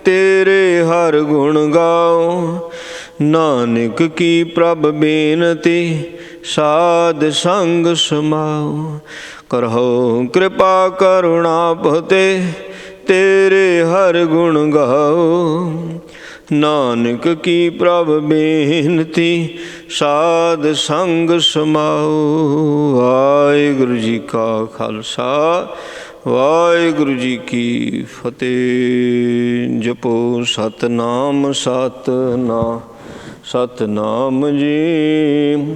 ਤੇਰੇ ਹਰ ਗੁਣ ਗਾਓ। ਨਾਨਕ ਕੀ ਪ੍ਰਭ ਬੇਨਤੀ, ਸਾਧ ਸੰਗ ਸਮਾਓ। ਕਰਹੁ ਕਿਰਪਾ ਕਰੁਣਾ ਪਤੇ, ਤੇਰੇ ਹਰ ਗੁਣ ਗਾਓ। ਨਾਨਕ ਕੀ ਪ੍ਰਭ ਬੇਨਤੀ, ਸਾਧ ਸੰਗ ਸਮਾਓ। ਵਾਹਿਗੁਰੂ ਜੀ ਕਾ ਖਾਲਸਾ, ਵਾਹਿਗੁਰੂ ਜੀ ਕੀ ਫਤਿਹ। ਜਪੋ ਸਤਨਾਮ ਸਤਨਾਮ ਸਤਨਾਮ ਜੀ।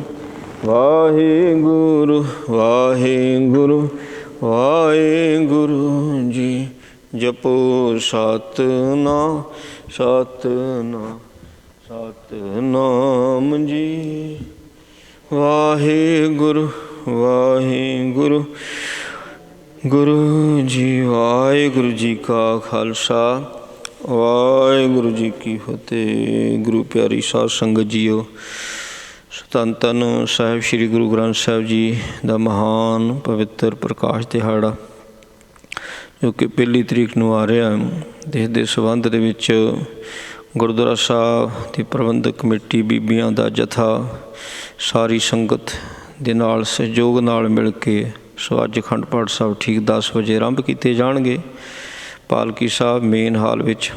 ਵਾਹਿਗੁਰੂ ਵਾਹਿਗੁਰੂ ਵਾਹਿਗੁਰੂ ਜੀ। ਜਪੋ ਸਤਨਾਮ ਸਤਨਾਮ ਸਤਨਾਮ ਜੀ। ਵਾਹਿਗੁਰੂ ਵਾਹਿਗੁਰੂ ਗੁਰੂ ਜੀ। ਵਾਹਿਗੁਰੂ ਜੀ ਕਾ ਖਾਲਸਾ, ਵਾਹਿਗੁਰੂ ਜੀ ਕੀ ਫਤਿਹ। ਗੁਰੂ ਪਿਆਰੀ ਸਾਧ ਸੰਗਤ ਜੀਓ, ਧੰਨ ਧੰਨ ਸਾਹਿਬ ਸ੍ਰੀ ਗੁਰੂ ਗ੍ਰੰਥ ਸਾਹਿਬ ਜੀ ਦਾ ਮਹਾਨ ਪਵਿੱਤਰ ਪ੍ਰਕਾਸ਼ ਦਿਹਾੜਾ, ਜੋ ਕਿ 1 ਤਰੀਕ ਨੂੰ ਆ ਰਿਹਾ। ਇਸ ਦੇ ਸੰਬੰਧ ਦੇ ਵਿੱਚ ਗੁਰਦੁਆਰਾ ਸਾਹਿਬ ਦੀ ਪ੍ਰਬੰਧਕ ਕਮੇਟੀ, ਬੀਬੀਆਂ ਦਾ ਜਥਾ, ਸਾਰੀ ਸੰਗਤ ਦੇ ਨਾਲ ਸਹਿਯੋਗ ਨਾਲ ਮਿਲ ਕੇ ਸੋ ਅੱਜ ਅਖੰਡ ਪਾਠ ਸਾਹਿਬ ਠੀਕ 10 ਵਜੇ ਆਰੰਭ ਕੀਤੇ ਜਾਣਗੇ ਪਾਲਕੀ ਸਾਹਿਬ ਮੇਨ ਹਾਲ ਵਿੱਚ।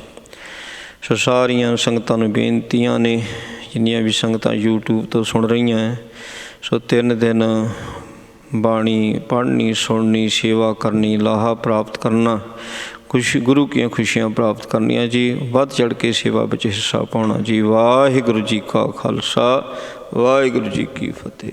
ਸੋ ਸਾਰੀਆਂ ਸੰਗਤਾਂ ਨੂੰ ਬੇਨਤੀਆਂ ਨੇ, ਜਿੰਨੀਆਂ ਵੀ ਸੰਗਤਾਂ YouTube ਤੋਂ ਸੁਣ ਰਹੀਆਂ ਹੈ, ਸੋ 3 ਦਿਨ ਬਾਣੀ ਪੜ੍ਹਨੀ, ਸੁਣਨੀ, ਸੇਵਾ ਕਰਨੀ, ਲਾਹਾ ਪ੍ਰਾਪਤ ਕਰਨਾ, ਗੁਰੂ ਕੀਆਂ ਖੁਸ਼ੀਆਂ ਪ੍ਰਾਪਤ ਕਰਨੀਆਂ ਜੀ। ਵੱਧ ਚੜ੍ਹ ਕੇ ਸੇਵਾ ਵਿੱਚ ਹਿੱਸਾ ਪਾਉਣਾ ਜੀ। ਵਾਹਿਗੁਰੂ ਜੀ ਕਾ ਖਾਲਸਾ, ਵਾਹਿਗੁਰੂ ਜੀ ਕੀ ਫਤਿਹ।